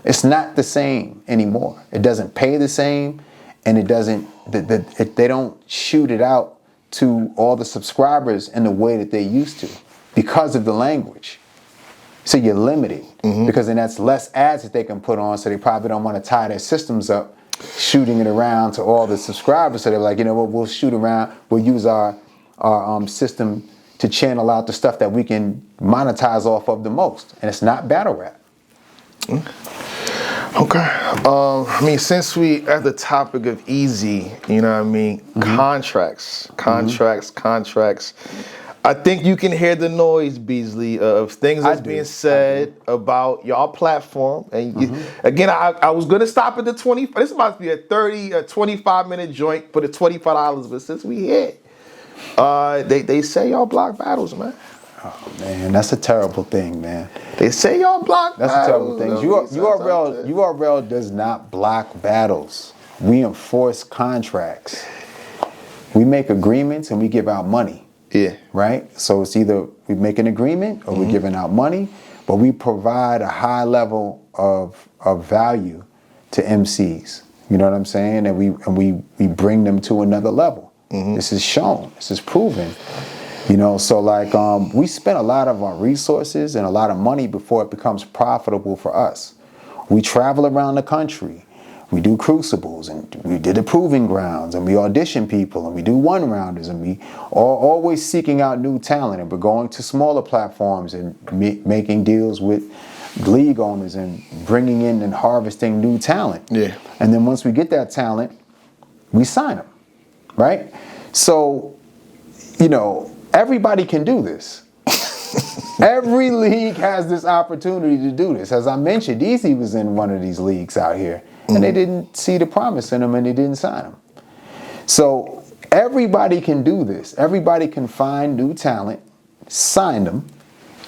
C: It's not the same anymore. It doesn't pay the same, and it doesn't. They don't shoot it out to all the subscribers in the way that they used to because of the language. So you're limited because then that's less ads that they can put on. So they probably don't want to tie their systems up, shooting it around to all the subscribers. So they're like, you know what? We'll shoot around. We'll use our system to channel out the stuff that we can monetize off of the most, and it's not battle rap.
B: Okay. I mean, since we at the topic of easy, you know what I mean? Contracts. I think you can hear the noise, Beasley, of things that's being said about y'all platform. And again, I was going to stop at the 20. This is about to be a 25-minute joint for the $25. But since we hit, they say y'all block battles, man.
C: Oh man, that's a terrible thing, man.
B: They say y'all block
C: That's
B: battles.
C: a terrible thing. URL does not block battles. We enforce contracts. We make agreements and we give out money.
B: Yeah.
C: Right? So it's either we make an agreement or we're giving out money, but we provide a high level of value to MCs. You know what I'm saying? And we bring them to another level. This is shown. This is proven. You know, so like we spend a lot of our resources and a lot of money before it becomes profitable for us. We travel around the country. We do crucibles and we did the proving grounds and we audition people and we do one-rounders and we are always seeking out new talent, and we're going to smaller platforms and making deals with league owners and bringing in and harvesting new talent.
B: Yeah.
C: And then once we get that talent, we sign them, right? So, you know, everybody can do this. Every league has this opportunity to do this. As I mentioned, Easy was in one of these leagues out here, and they didn't see the promise in him, and they didn't sign him. So everybody can do this. Everybody can find new talent, sign them,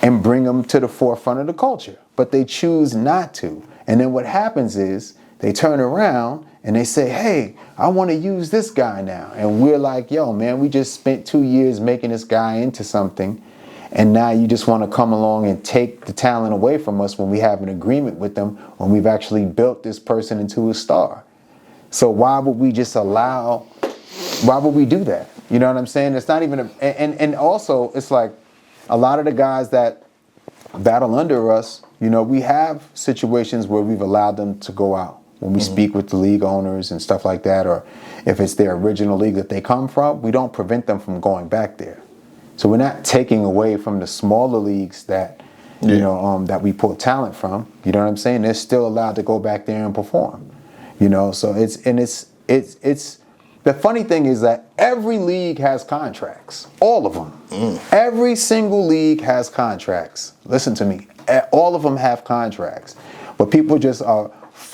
C: and bring them to the forefront of the culture. But they choose not to. And then what happens is they turn around and they say, hey, I want to use this guy now. And we're like, yo, man, we just spent 2 years making this guy into something. And now you just want to come along and take the talent away from us when we have an agreement with them, when we've actually built this person into a star. So why would we do that? You know what I'm saying? It's not even, and also it's like a lot of the guys that battle under us, you know, we have situations where we've allowed them to go out when we speak with the league owners and stuff like that, or if it's their original league that they come from, we don't prevent them from going back there. So we're not taking away from the smaller leagues that, you know, that we pull talent from. You know what I'm saying? They're still allowed to go back there and perform. You know, so it's the funny thing is that every league has contracts, all of them. Every single league has contracts. Listen to me, all of them have contracts, but people just are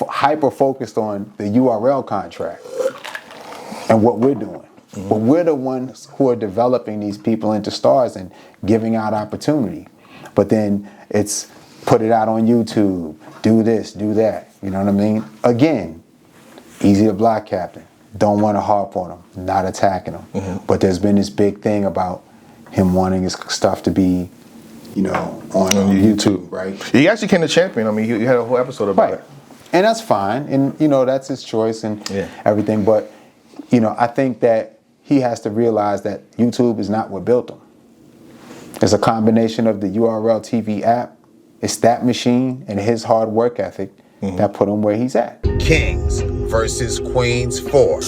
C: hyper focused on the URL contract and what we're doing. But we're the ones who are developing these people into stars and giving out opportunity. But then it's put it out on YouTube, do this, do that. You know what I mean? Again, easy to block Captain. Don't want to harp on him, not attacking him. But there's been this big thing about him wanting his stuff to be, you know, on YouTube, right?
B: He actually came to champion. I mean, he had a whole episode about it.
C: And that's fine. And, you know, that's his choice and everything. But, you know, I think that he has to realize that YouTube is not what built him. It's a combination of the URL TV app, it's that machine, and his hard work ethic that put him where he's at.
E: Kings versus Queens 4.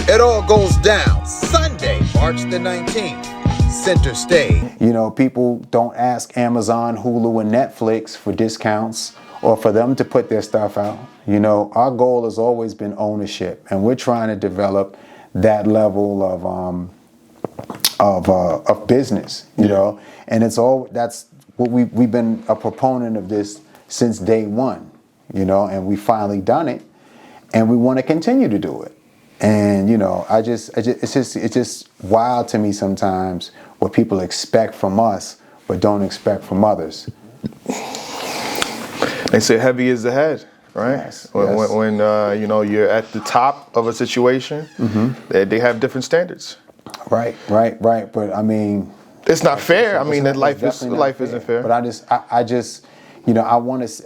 E: It all goes down Sunday, March the 19th, center stage.
C: You know, people don't ask Amazon, Hulu, and Netflix for discounts or for them to put their stuff out. You know, our goal has always been ownership, and we're trying to develop that level of business, you know. And that's what we've been a proponent of this since day one, you know, and we finally done it, and we want to continue to do it. And you know, it's just wild to me sometimes what people expect from us but don't expect from others.
B: They say heavy is the head, right?
C: Yes,
B: when you know, you're at the top of a situation, they have different standards.
C: Right. But I mean,
B: it's not fair. I mean, that life
C: definitely
B: isn't fair.
C: But I just, you know, I want to,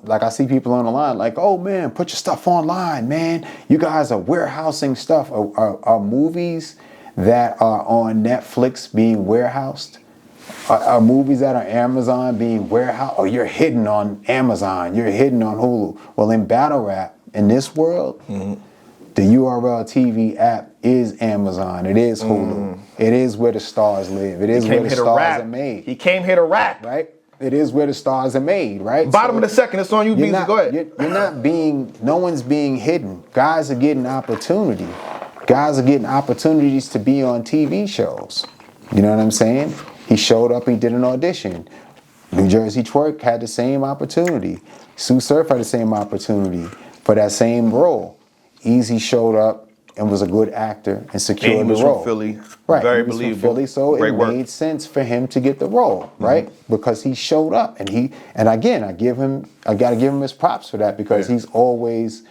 C: I see people on the line like, oh man, put your stuff online, man. You guys are warehousing stuff. Are movies that are on Netflix being warehoused? Are movies that are Amazon being warehoused? Or you're hidden on Amazon, you're hidden on Hulu. Well, in battle rap, in this world, the URL TV app is Amazon. It is Hulu. It is where the stars live. It is where the stars are made.
B: He came here to rap.
C: Right? It is where the stars are made, right?
B: Bottom of the second, it's on you, Beasley. Go ahead.
C: No one's being hidden. Guys are getting opportunity. Guys are getting opportunities to be on TV shows. You know what I'm saying? He showed up, he did an audition. New Jersey Twerk had the same opportunity. Sue Surf had the same opportunity for that same role. Easy showed up and was a good actor and secured the role.
B: From Philly,
C: right?
B: Very
C: he was
B: believable.
C: From Philly, so
B: Great
C: it
B: work.
C: made sense for him to get the role, right? Because he showed up, and again, I gotta give him his props for that because he's always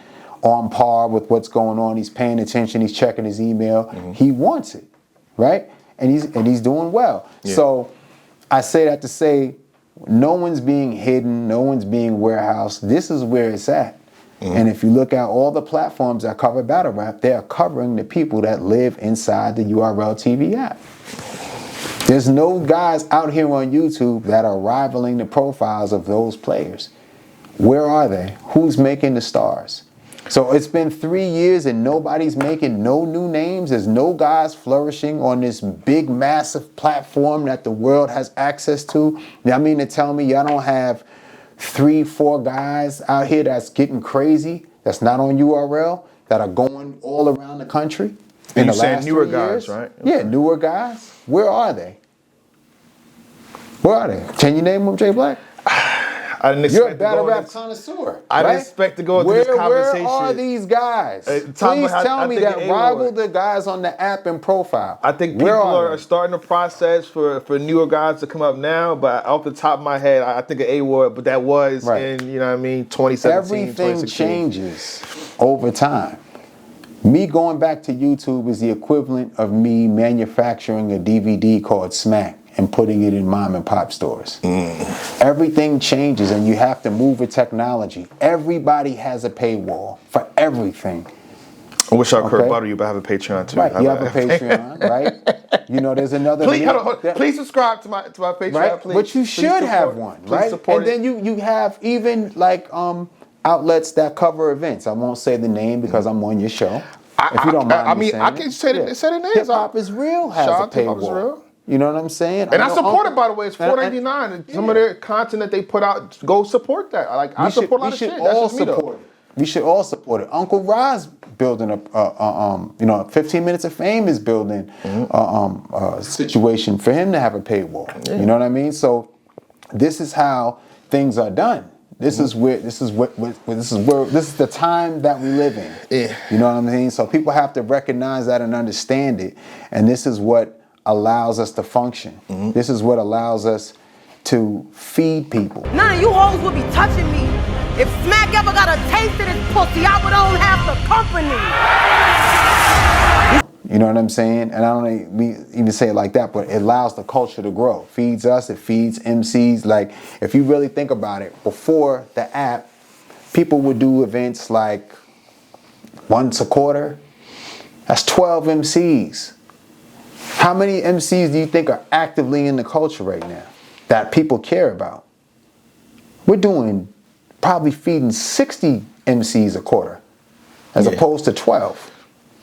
C: on par with what's going on. He's paying attention. He's checking his email. He wants it, right? And he's doing well.
B: Yeah.
C: So I say that to say, no one's being hidden. No one's being warehoused. This is where it's at. And if you look at all the platforms that cover battle rap, they are covering the people that live inside the URL TV app. There's no guys out here on YouTube that are rivaling the profiles of those players. Where are they? Who's making the stars? So it's been 3 years and nobody's making no new names. There's no guys flourishing on this big, massive platform that the world has access to. I mean to tell me y'all don't have 3-4 guys out here that's getting crazy, that's not on URL, that are going all around the country in the last
B: newer
C: 3
B: guys,
C: years?
B: right?
C: Yeah, newer guys. Where are they? Where are they? Can you name them, Jay Black?
B: I didn't expect
C: You're a
B: to
C: battle
B: go
C: rap
B: into-
C: connoisseur.
B: I didn't
C: right?
B: expect to go into this conversation.
C: Where are these guys?
B: Tom,
C: Please
B: I
C: tell me
B: think
C: that
B: A-Ward.
C: rival the guys on the app and profile.
B: I think people
C: Where
B: are
C: they?
B: starting the process for newer guys to come up now, but off the top of my head, I think of A-Ward, but that was
C: Right.
B: in, you know what I mean, 2017,
C: Everything
B: 2016.
C: changes over time. Me going back to YouTube is the equivalent of me manufacturing a DVD called Smack and putting it in mom and pop stores. Everything changes and you have to move with technology. Everybody has a paywall for everything.
B: I wish I could
C: Okay.
B: butter you, but I have a Patreon too.
C: Right, you have a Patreon, right? You know, there's another...
B: Please, hold on. Please subscribe to my Patreon,
C: right?
B: please.
C: But you
B: Please
C: should
B: support-
C: have one,
B: please
C: right?
B: support
C: And then you have even like outlets that cover events. I won't say the name because I'm on your show. If you don't mind
B: I
C: me
B: mean,
C: saying
B: I
C: it.
B: can say the names.
C: Hip Hop is Real has
B: Shout
C: a
B: out to Hip Hop Is
C: paywall.
B: Real.
C: You know what I'm saying?
B: And I
C: know
B: support
C: Uncle-
B: it, by the way. It's $4.99. And some of their content that they put out, go support that. Like, I support a lot of shit. That's
C: all
B: just me, though.
C: support it. We should all support it. Uncle Roz building a 15 Minutes of Fame is building a situation for him to have a paywall.
B: Yeah.
C: You know what I mean? So this is how things are done. This is the time that we live in.
B: Yeah.
C: You know what I mean? So people have to recognize that and understand it. And this is what allows us to function. This is what allows us to feed people.
F: None of you hoes would be touching me. If Smack ever got a taste of this pussy, I would own half the company.
C: You know what I'm saying? And I don't even say it like that, but it allows the culture to grow. Feeds us, it feeds MCs. Like, if you really think about it, before the app, people would do events like once a quarter. That's 12 MCs. How many MCs do you think are actively in the culture right now that people care about? We're doing probably feeding 60 MCs a quarter as opposed to 12.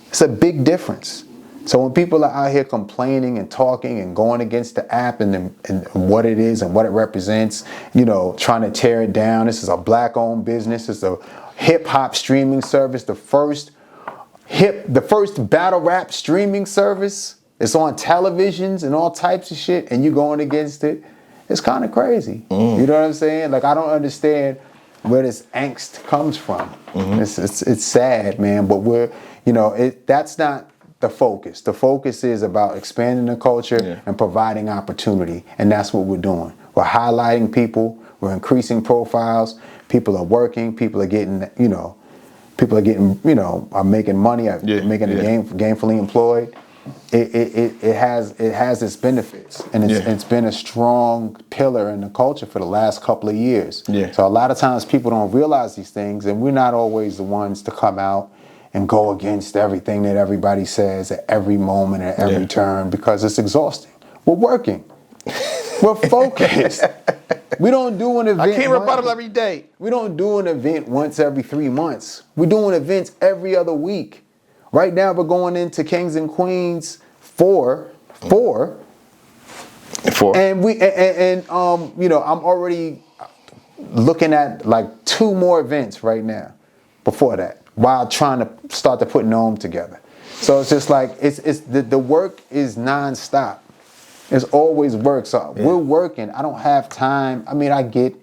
C: It's a big difference. So when people are out here complaining and talking and going against the app and what it is and what it represents, you know, trying to tear it down. This is a black-owned business. It's a hip-hop streaming service, the first the first battle rap streaming service. It's on televisions and all types of shit, and you going against it. It's kind of crazy. You know what I'm saying? Like, I don't understand where this angst comes from. It's sad, man. But that's not the focus. The focus is about expanding the culture and providing opportunity, and that's what we're doing. We're highlighting people. We're increasing profiles. People are working. People are getting, are making money, making gainfully employed. It has its benefits, and it's been a strong pillar in the culture for the last couple of years. So a lot of times people don't realize these things, and we're not always the ones to come out and go against everything that everybody says at every moment, at every turn, because it's exhausting. We're working. We're focused. We don't do an event.
B: I can't rebuttal every day.
C: We don't do an event once every 3 months. We're doing events every other week. Right now, we're going into Kings and Queens 4, and I'm already looking at like 2 more events right now. Before that, while trying to start to put Gnome together, so it's just like the work is nonstop. It's always work. So we're working. I don't have time. I mean, I get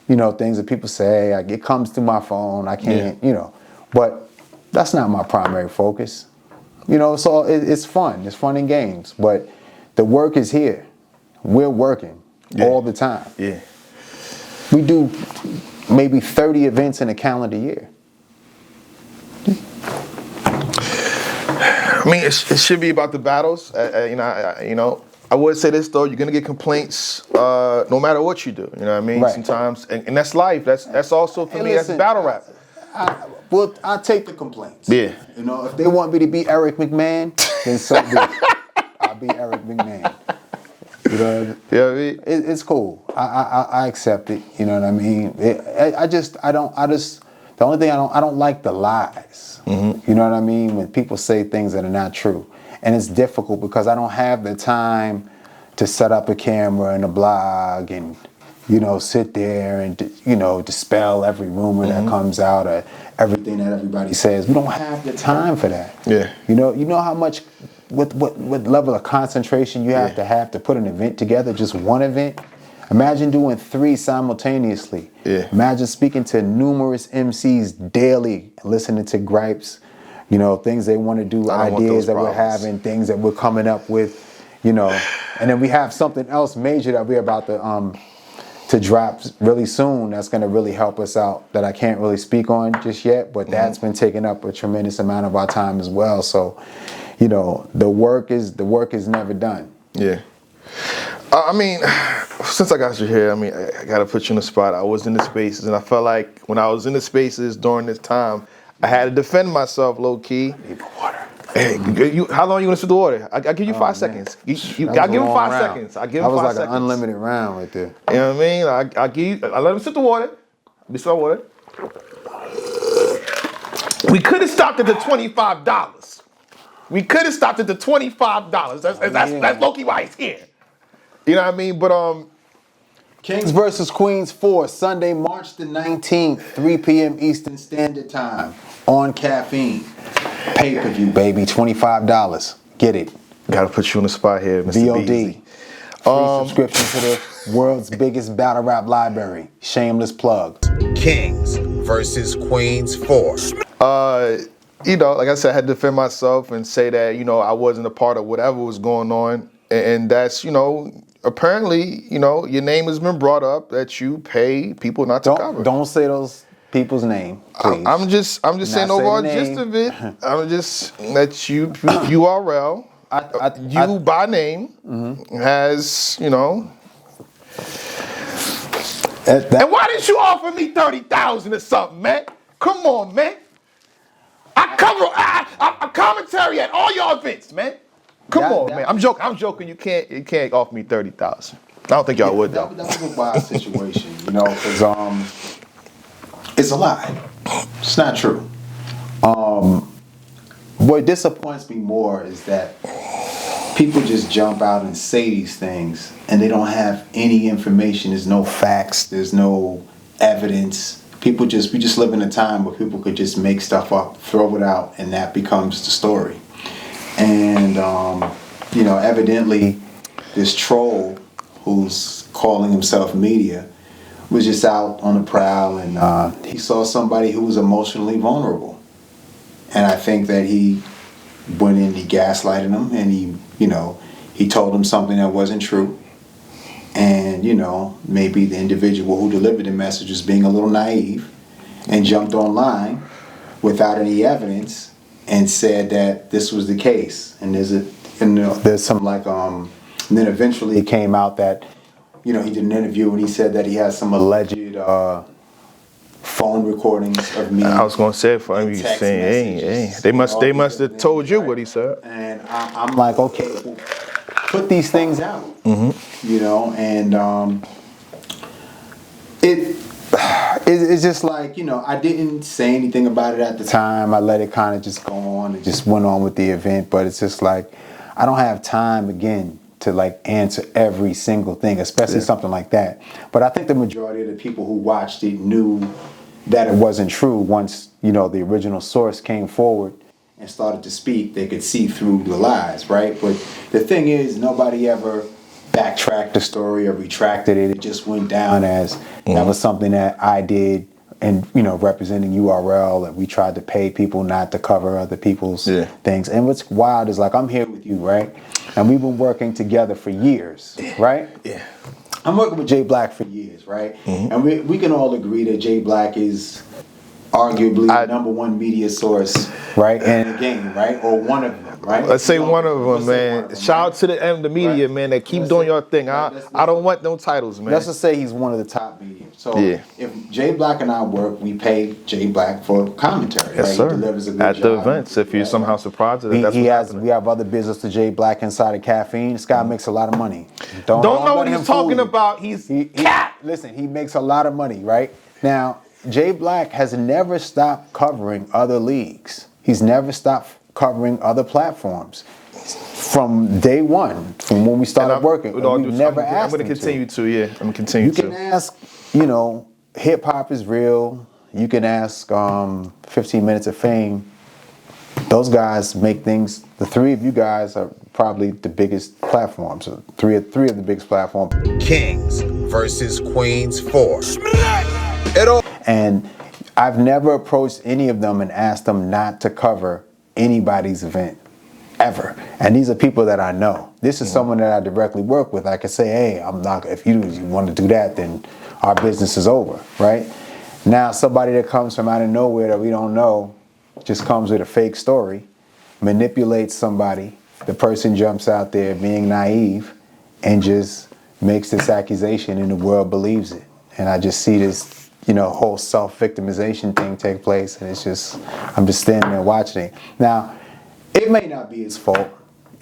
C: things that people say. It comes through my phone. I can't but. That's not my primary focus. So it's fun. It's fun and games. But the work is here. We're working all the time. Yeah. We do maybe 30 events in a calendar year.
B: I mean, it should be about the battles. I would say this though: you're gonna get complaints no matter what you do. You know what I mean? Right. Sometimes, and that's life. That's also for me. That's battle rap.
C: I'll take the complaints. Yeah. If they want me to be Eric McMahon, then so be it. I'll be Eric McMahon. It's cool. I accept it. You know what I mean? The only thing I don't like the lies. You know what I mean? When people say things that are not true. And it's difficult because I don't have the time to set up a camera and a blog and sit there and, dispel every rumor that comes out or everything that everybody says. We don't have the time for that. Yeah. You know how much, what level of concentration you have to put an event together, just one event? Imagine doing 3 simultaneously. Yeah. Imagine speaking to numerous MCs daily, listening to gripes, things they want to do, ideas that we're having, things that we're coming up with, and then we have something else major that we're about to drop really soon that's going to really help us out that I can't really speak on just yet, but that's been taking up a tremendous amount of our time as well. So, the work is never done. Yeah.
B: I mean, since I got you here, I got to put you in the spot. I was in the spaces, and I felt like when I was in the spaces during this time, I had to defend myself low key.
C: I need water.
B: Hey, how long you want to sit the water? I give you 5 seconds. I give him 5 seconds. I give him 5 seconds. That was like an
C: unlimited round right there.
B: You know what I mean? I let him sit the water. Be some water. We could have stopped at the $25. We could have stopped at the $25. That's low-key why he's here. You know what I mean? But
C: Kings vs. Queens 4, Sunday, March the 19th, 3 p.m. Eastern Standard Time on Caffeine. Pay-per-view, baby, $25. Get it.
B: Gotta put you on the spot here, Mr.
C: VOD.
B: Beasley.
C: Free subscription to the world's biggest battle rap library. Shameless plug.
E: Kings vs. Queens 4.
B: Like I said, I had to defend myself and say that, I wasn't a part of whatever was going on. And that's, apparently, your name has been brought up that you pay people not to cover.
C: Don't say those people's name, please.
B: I'm just saying overall gist of it. I'm just that you URL, you by name has, And why didn't you offer me $30,000 or something, man? Come on, man. I commentary at all your events, man. Come on, man. I'm joking. You can't offer me $30,000. I don't think y'all would though.
C: That was a wild situation, because it's a lie. It's not true. What disappoints me more is that people just jump out and say these things and they don't have any information. There's no facts. There's no evidence we just live in a time where people could just make stuff up, throw it out, and that becomes the story. And evidently, this troll who's calling himself media was just out on the prowl, and he saw somebody who was emotionally vulnerable. And I think that he went in, he gaslighted him, and he told him something that wasn't true. And, maybe the individual who delivered the message was being a little naive and jumped online without any evidence and said that this was the case. And there's some and then eventually it came out that, he did an interview and he said that he has some alleged phone recordings of me.
B: I was gonna say for him, you saying, hey, they must have told you what he said.
C: And I'm like, okay, well, put these things out, and it's just like, I didn't say anything about it at the time. I let it kind of just go on and just went on with the event. But it's just like, I don't have time again to answer every single thing, especially something like that. But I think the majority of the people who watched it knew that it wasn't true. Once, the original source came forward and started to speak, they could see through the lies, right? But the thing is, nobody ever backtracked the story or retracted it. It just went down as that was something that I did, and representing URL, that we tried to pay people not to cover other people's things. And what's wild is I'm here with you, right? And we've been working together for years, right? Yeah. I'm working with Jay Black for years, right? And we can all agree that Jay Black is arguably the number one media source, right, in the game, right, or one of them, right?
B: Let's say one of them, man. Shout out to the media, man, that keep doing your thing. I don't want no titles, man.
C: Let's just say he's one of the top media. So if Jay Black and I work, we pay Jay Black for commentary.
B: Yes,
C: right?
B: sir.
C: He delivers a good
B: at
C: job.
B: the events, if you're somehow surprised that that's what's happening.
C: We have other business to Jay Black inside of Caffeine. This guy makes a lot of money.
B: Don't know what he's talking about.
C: Listen, he makes a lot of money, right? Now, Jay Black has never stopped covering other leagues. He's never stopped covering other platforms. From day one, from when we started working, we've never asked him to. I'm going to continue
B: to, I'm going to continue to.
C: You can ask, Hip Hop is Real. You can ask 15 Minutes of Fame. Those guys make things, the three of you guys are probably the biggest platforms, three of the biggest platforms.
E: Kings versus Queens 4.
C: And I've never approached any of them and asked them not to cover anybody's event, ever. And these are people that I know. This is someone that I directly work with. I could say, hey, if you want to do that, then our business is over, right? Now, somebody that comes from out of nowhere that we don't know just comes with a fake story, manipulates somebody. The person jumps out there being naive and just makes this accusation, and the world believes it. And I just see this whole self-victimization thing take place, and I'm just standing there watching it. Now, it may not be his fault,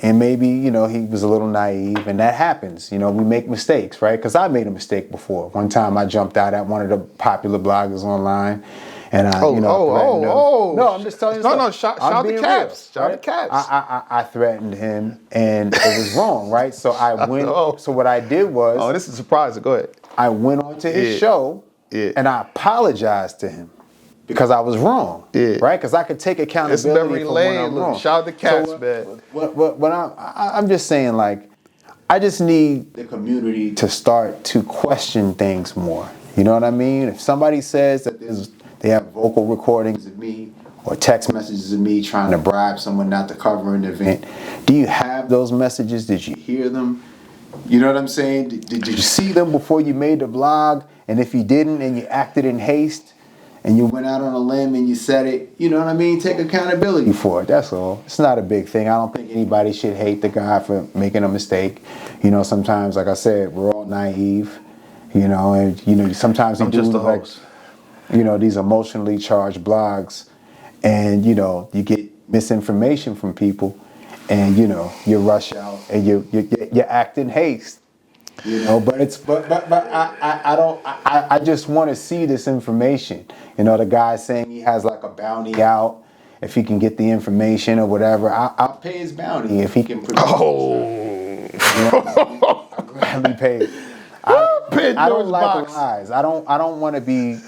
C: and maybe, he was a little naive, and that happens. We make mistakes, right? Because I made a mistake before. One time I jumped out at one of the popular bloggers online, and I, threatened him. No, I'm just telling you.
B: No, shout the Caps. Shout the Caps.
C: I threatened him, and it was wrong, right? So I went, so what I did was...
B: Oh, this is surprising. Go ahead.
C: I went on to his show, and I apologized to him because I was wrong, right? Because I could take accountability for when I'm wrong.
B: Shout out the Cats, man.
C: What I'm just saying, I just need the community to start to question things more. You know what I mean? If somebody says that they have vocal recordings of me or text messages of me trying to bribe someone not to cover an event, do you have those messages? Did you hear them? You know what I'm saying? Did you see them before you made the blog? And if you didn't and you acted in haste and you went out on a limb and you said it, you know what I mean? Take accountability for it. That's all. It's not a big thing. I don't think anybody should hate the guy for making a mistake. Sometimes, like I said, we're all naive, and, sometimes you do these emotionally charged blogs, and, you get misinformation from people, and, you rush out and you act in haste. But I just want to see this information. The guy saying he has a bounty out. If he can get the information or whatever, I'll pay his bounty if he can produce. I'll gladly pay. I don't like lies. I don't want to be,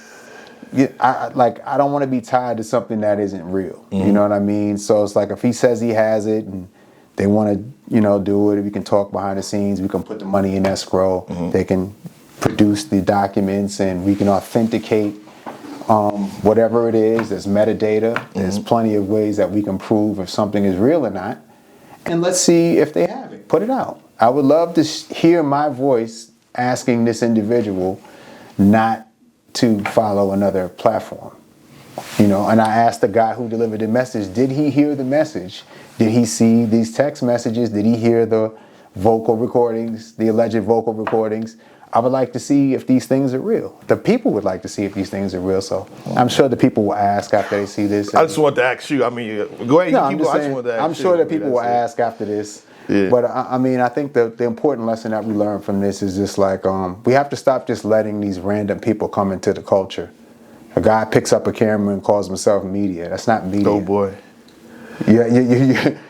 C: I don't want to be tied to something that isn't real. You know what I mean? So it's like if he says he has it and they want to, do it, we can talk behind the scenes. We can put the money in escrow. They can produce the documents and we can authenticate whatever it is. There's metadata. There's plenty of ways that we can prove if something is real or not. And let's see if they have it. Put it out. I would love to hear my voice asking this individual not to follow another platform. And I asked the guy who delivered the message, did he hear the message? Did he see these text messages? Did he hear the vocal recordings, the alleged vocal recordings? I would like to see if these things are real. The people would like to see if these things are real. So I'm sure the people will ask after they see this.
B: I just want to ask you. I mean, go ahead.
C: No,
B: I'm
C: sure that people will ask after this.
B: Yeah.
C: But I think the important lesson that we learn from this is just like we have to stop just letting these random people come into the culture. A guy picks up a camera and calls himself media. That's not media.
B: Oh boy.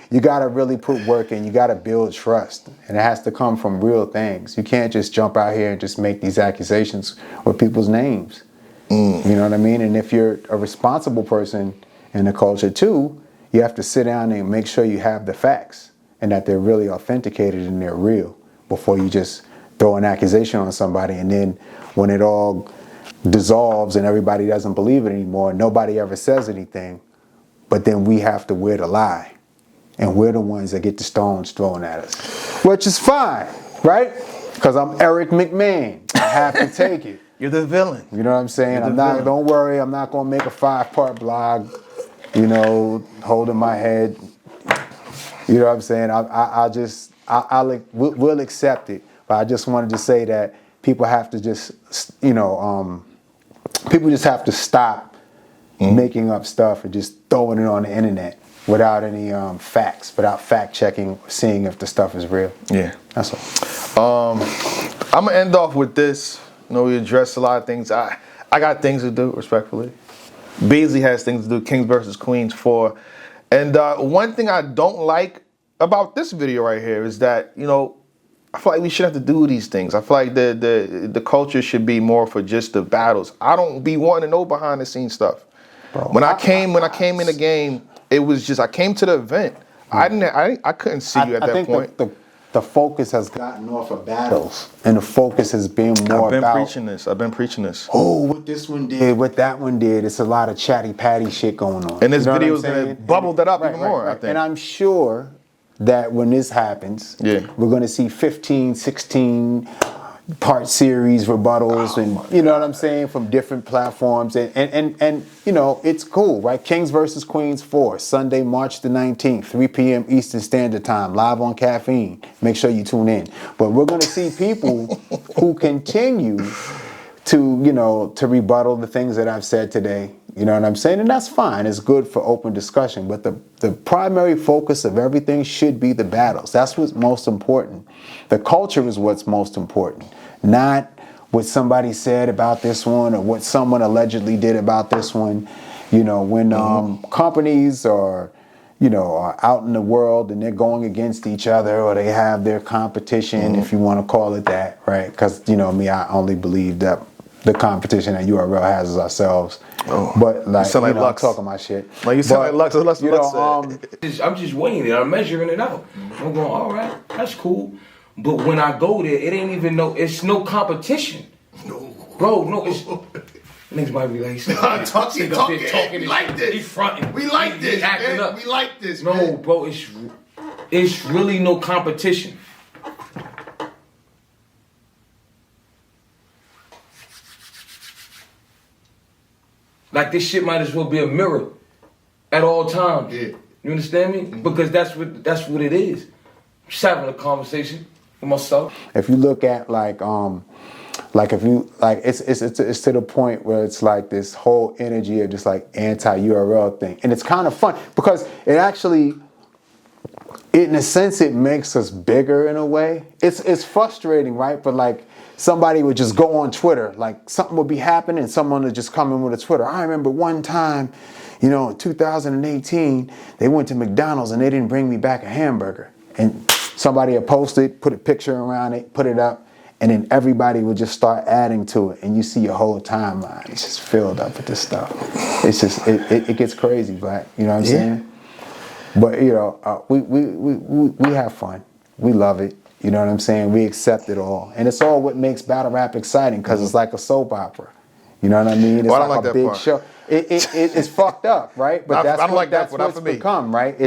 C: You got to really put work in. You got to build trust, and it has to come from real things. You can't just jump out here and just make these accusations with people's names. You know what I mean? And if you're a responsible person in the culture too, you have to sit down and make sure you have the facts and that they're really authenticated and they're real before you just throw an accusation on somebody. And then when it all dissolves and everybody doesn't believe it anymore, nobody ever says anything, but then we have to wear the lie. And we're the ones that get the stones thrown at us. Which is fine, right? Because I'm Eric McMahon. I have to take it.
B: You're the villain.
C: You know what I'm saying? Don't worry, I'm not gonna make a 5-part blog, holding my head. You know what I'm saying? We'll accept it. But I just wanted to say that people have to just, people just have to stop making up stuff and just throwing it on the internet without any facts, without fact checking, seeing if the stuff is real.
B: Yeah.
C: That's all.
B: I'm gonna end off with this. We addressed a lot of things. I got things to do, respectfully. Beasley has things to do. Kings versus Queens 4. And one thing I don't like about this video right here is that, I feel like we shouldn't have to do these things. I feel like the culture should be more for just the battles. I don't be wanting to know behind the scenes stuff.
C: Bro,
B: when I came in the game, it was just I came to the event. I couldn't see you at that point.
C: I think the focus has gotten off of battles, and the focus has been more about.
B: I've been preaching this.
C: Oh, what this one did, what that one did. It's a lot of chatty patty shit going on.
B: And this video is gonna bubble that up even more. I think.
C: And I'm sure that when this happens, we're gonna see 15, 16 part series rebuttals, and you know what I'm saying, from different platforms, and it's cool, right? Kings versus Queens 4, Sunday, March the 19th, 3 p.m. Eastern Standard Time, live on Caffeine. Make sure you tune in. But we're going to see people who continue to rebuttal the things that I've said today. You know what I'm saying? And that's fine. It's good for open discussion. But the primary focus of everything should be the battles. That's what's most important. The culture is what's most important, not what somebody said about this one or what someone allegedly did about this one. When companies are out in the world and they're going against each other, or they have their competition, if you want to call it that, right? Because, me, I only believe that the competition that URL has is ourselves. But like, I'm talking my shit.
B: Like you sound like Lux.
G: I'm just weighing it. I'm measuring it out. I'm going, all right, that's cool. But when I go there, it ain't even it's no competition. No. Bro, no, it's... Niggas might be like, talking.
D: We like this.
G: He fronting.
D: We like this,
G: acting
D: man.
G: up.
D: We like this,
G: no,
D: man.
G: No, bro, it's really no competition. Like, this shit might as well be a mirror at all times.
D: Yeah.
G: You understand me? Mm-hmm. Because that's what it is. Just having a conversation with myself.
C: If you look at it's to the point where it's like this whole energy of just like anti-URL thing, and it's kind of fun because it actually, in a sense, it makes us bigger in a way. It's frustrating, right? But like, somebody would just go on Twitter, like something would be happening, someone would just come in with a Twitter. I remember one time, in 2018, they went to McDonald's and they didn't bring me back a hamburger. And somebody had posted, put a picture around it, put it up, And then everybody will just start adding to it, and you see your whole timeline. It's just filled up with this stuff. It's just it gets crazy, Black. You know what I'm saying? But you know, we have fun. We love it. You know what I'm saying? We accept it all, and it's all what makes battle rap exciting because it's like a soap opera. You know what I mean? It's
B: Well, I don't
C: like
B: like
C: a
B: that
C: big
B: part.
C: show. It's fucked up, right? But
B: I don't like that
C: that's
B: part,
C: what
B: not
C: it's
B: for me.
C: become, right?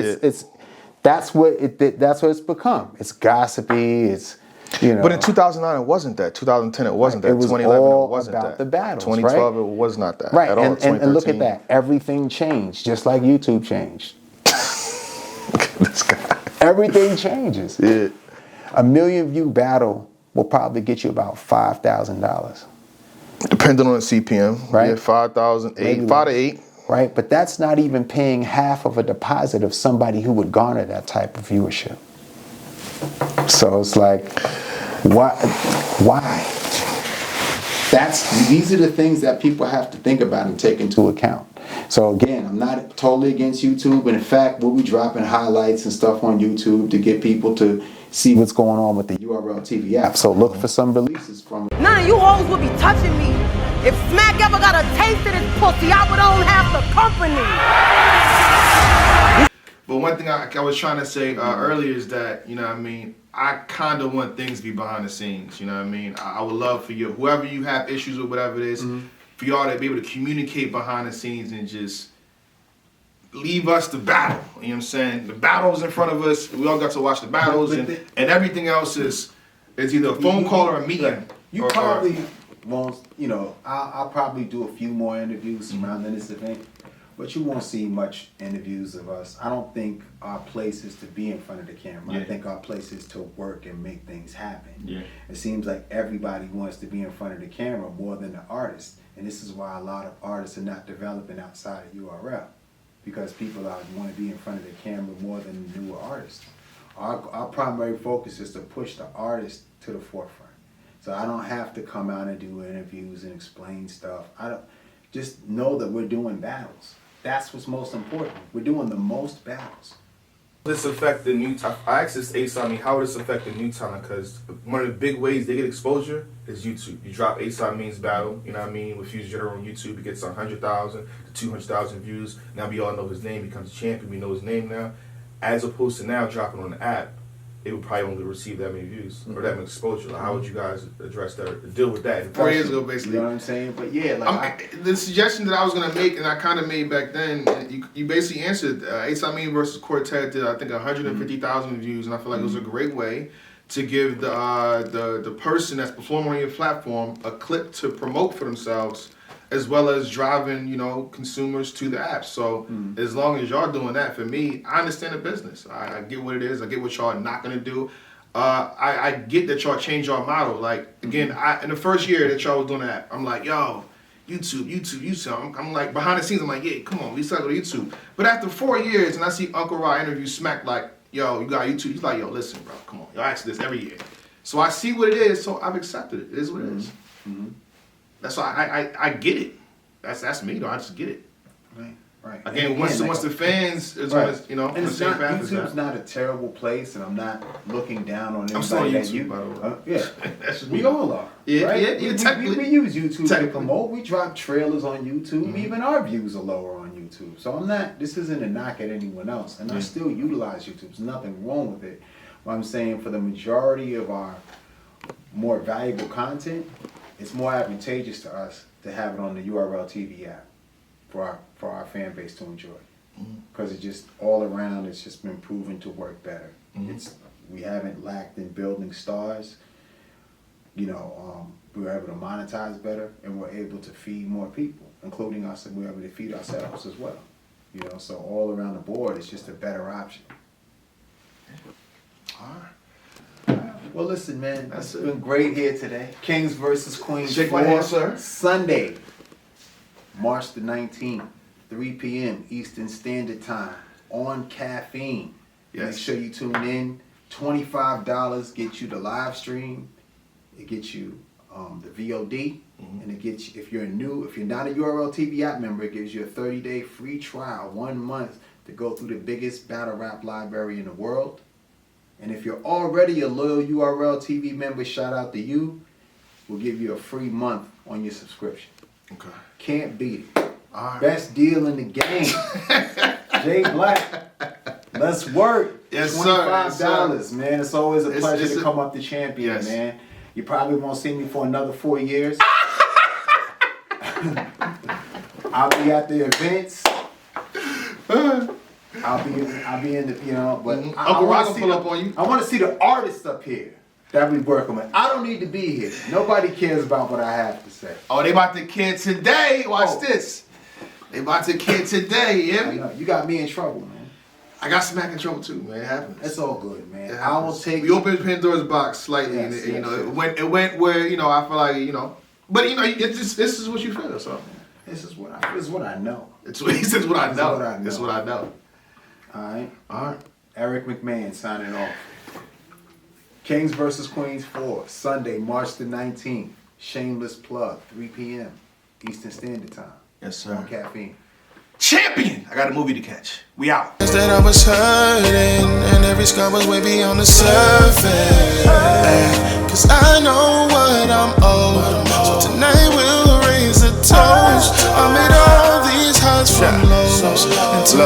C: That's what it's become. It's gossipy. It's, you know.
B: But in 2009 it wasn't that. 2010 it wasn't that.
C: It was
B: 2011
C: all
B: it wasn't
C: about
B: that.
C: the battles,
B: 2012
C: right?
B: it was not that
C: Right,
B: at all.
C: and look at
B: 2013.
C: that. Everything changed, just like YouTube changed.
B: This guy.
C: Everything changes.
B: Yeah.
C: A 1 million view battle will probably get you about $5,000.
B: Depending on the CPM,
C: Right.
B: Yeah, 5,000,
C: Maybe
B: 5 to
C: less.
B: 8.
C: Right? But that's not even paying half of a deposit of somebody who would garner that type of viewership. So it's like, why? These are the things that people have to think about and take into account. So again, I'm not totally against YouTube, and in fact, we'll be dropping highlights and stuff on YouTube to get people to see what's going on with the URL TV app. So look for some releases from it.
F: None of you hoes would be touching me. If Smack ever got a taste of this pussy, I would own half the company.
A: But one thing I was trying to say earlier is that, you know what I mean, I kind of want things to be behind the scenes, you know what I mean? I would love for you, whoever you have issues with, whatever it is, for y'all to be able to communicate behind the scenes and just leave us the battle, you know what I'm saying? The battle's in front of us, we all got to watch the battles, and everything else is either a phone call or a meeting.
C: You probably won't, you know, I'll probably do a few more interviews surrounding this event, but you won't see much interviews of us. I don't think our place is to be in front of the camera. I think our place is to work and make things happen. It seems like everybody wants to be in front of the camera more than the artist, and this is why a lot of artists are not developing outside of URL, because people want to be in front of the camera more than the newer artists. Our primary focus is to push the artist to the forefront. So I don't have to come out and do interviews and explain stuff. Just know that we're doing battles. That's what's most important. We're doing the most battles.
G: How does this affect the new time? I asked this Ace, how does this affect the new talent? Because one of the big ways they get exposure is YouTube. You drop Ace Means battle, you know what I mean? With Fuse General on YouTube, he gets 100,000 to 200,000 views. Now we all know his name, he becomes a champion, we know his name now. As opposed to now dropping on the app, it would probably only receive that many views or that much exposure. Like, how would you guys address that or deal with that?
A: 4 years ago, basically.
C: You know what I'm saying? But yeah, like
A: the suggestion that I was gonna make, and I kind of made back then, you basically answered. Ace Amin versus Quartet did, I think, 150,000 views, and I feel like it was a great way to give the person that's performing on your platform a clip to promote for themselves, as well as driving, you know, consumers to the app. So as long as y'all doing that, for me, I understand the business. I get what it is. I get what y'all not gonna do. I get that y'all change y'all model. Like, again, in the first year that y'all was doing that, I'm like, yo, YouTube. I'm like, behind the scenes, I'm like, yeah, come on, we start with YouTube. But after 4 years, and I see Uncle Ra interview Smack like, yo, you got YouTube. He's like, yo, listen, bro, come on. Y'all ask this every year. So I see what it is, so I've accepted it. It is what it is. That's why I get it. That's me though. I just get it.
C: Right.
A: Again, once the fans is
C: right.
A: on, you know,
C: and
A: on the same path as
C: YouTube's
A: that.
C: not a terrible place, and I'm not looking down on
A: I'm still on
C: anybody
A: YouTube, by the way.
C: Yeah,
A: That's just
C: we
A: me.
C: all are.
A: Yeah,
C: right?
A: yeah, technically.
C: We use YouTube to
A: Technically.
C: promote. We drop trailers on YouTube. Even our views are lower on YouTube. So I'm not. This isn't a knock at anyone else, and I still utilize YouTube. There's nothing wrong with it. But I'm saying for the majority of our more valuable content, it's more advantageous to us to have it on the URL TV app for our fan base to enjoy. Because it just all around, it's just been proven to work better. We haven't lacked in building stars. You know, we were able to monetize better, and we're able to feed more people, including us, and we're able to feed ourselves as well. You know, so all around the board, it's just a better option. All right. Well, listen, man, it's been great here today. Kings versus Queens.
A: Shake my hand, sir.
C: Sunday, March the 19th. 3 p.m. Eastern Standard Time on Caffeine.
A: Yes.
C: Make sure you tune in. $25 gets you the live stream. It gets you the VOD, and it gets you, if you're not a URL TV app member, it gives you a 30-day free trial, 1 month to go through the biggest battle rap library in the world. And if you're already a loyal URL TV member, shout out to you. We'll give you a free month on your subscription.
A: Okay.
C: Can't beat it.
A: All right.
C: Best deal in the game. Jay Black. Let's work.
A: Yes, sir.
C: $25, man. It's always a pleasure to come up the champion,
A: Yes.
C: man. You probably won't see me for another 4 years. I'll be at the events. I'll be in the, you know, but
A: Uncle Rock will pull up on you.
C: I want to see the artists up here that we working with. I don't need to be here. Nobody cares about what I have to say.
A: Oh, they about to kid today. Watch
C: Oh.
A: this. They about to kid today. You hear
C: I
A: me?
C: know. You got me in trouble, man.
A: I got smack in trouble too, man. It happens.
C: It's all good, man.
A: It
C: I will
A: happens.
C: take.
A: We opened Pandora's box slightly,
C: Yes,
A: and
C: yes,
A: you know,
C: yes.
A: it went where you know I feel like you know, but you know, this is what you feel. So
C: This is what I know.
A: it's what he says. What I
C: This is
A: know.
C: what I know.
A: It's what I know.
C: All right.
A: All right.
C: Eric McMahon signing off. Kings versus Queens 4, Sunday, March the 19th. Shameless plug, 3 p.m. Eastern Standard Time.
A: Yes, sir.
C: On Caffeine.
A: Champion. I got a movie to catch. We out.
H: That I was hurting, and every scar was way beyond the surface. Cause I know what I'm owed. So tonight we'll raise a toast. I made all these highs from lows.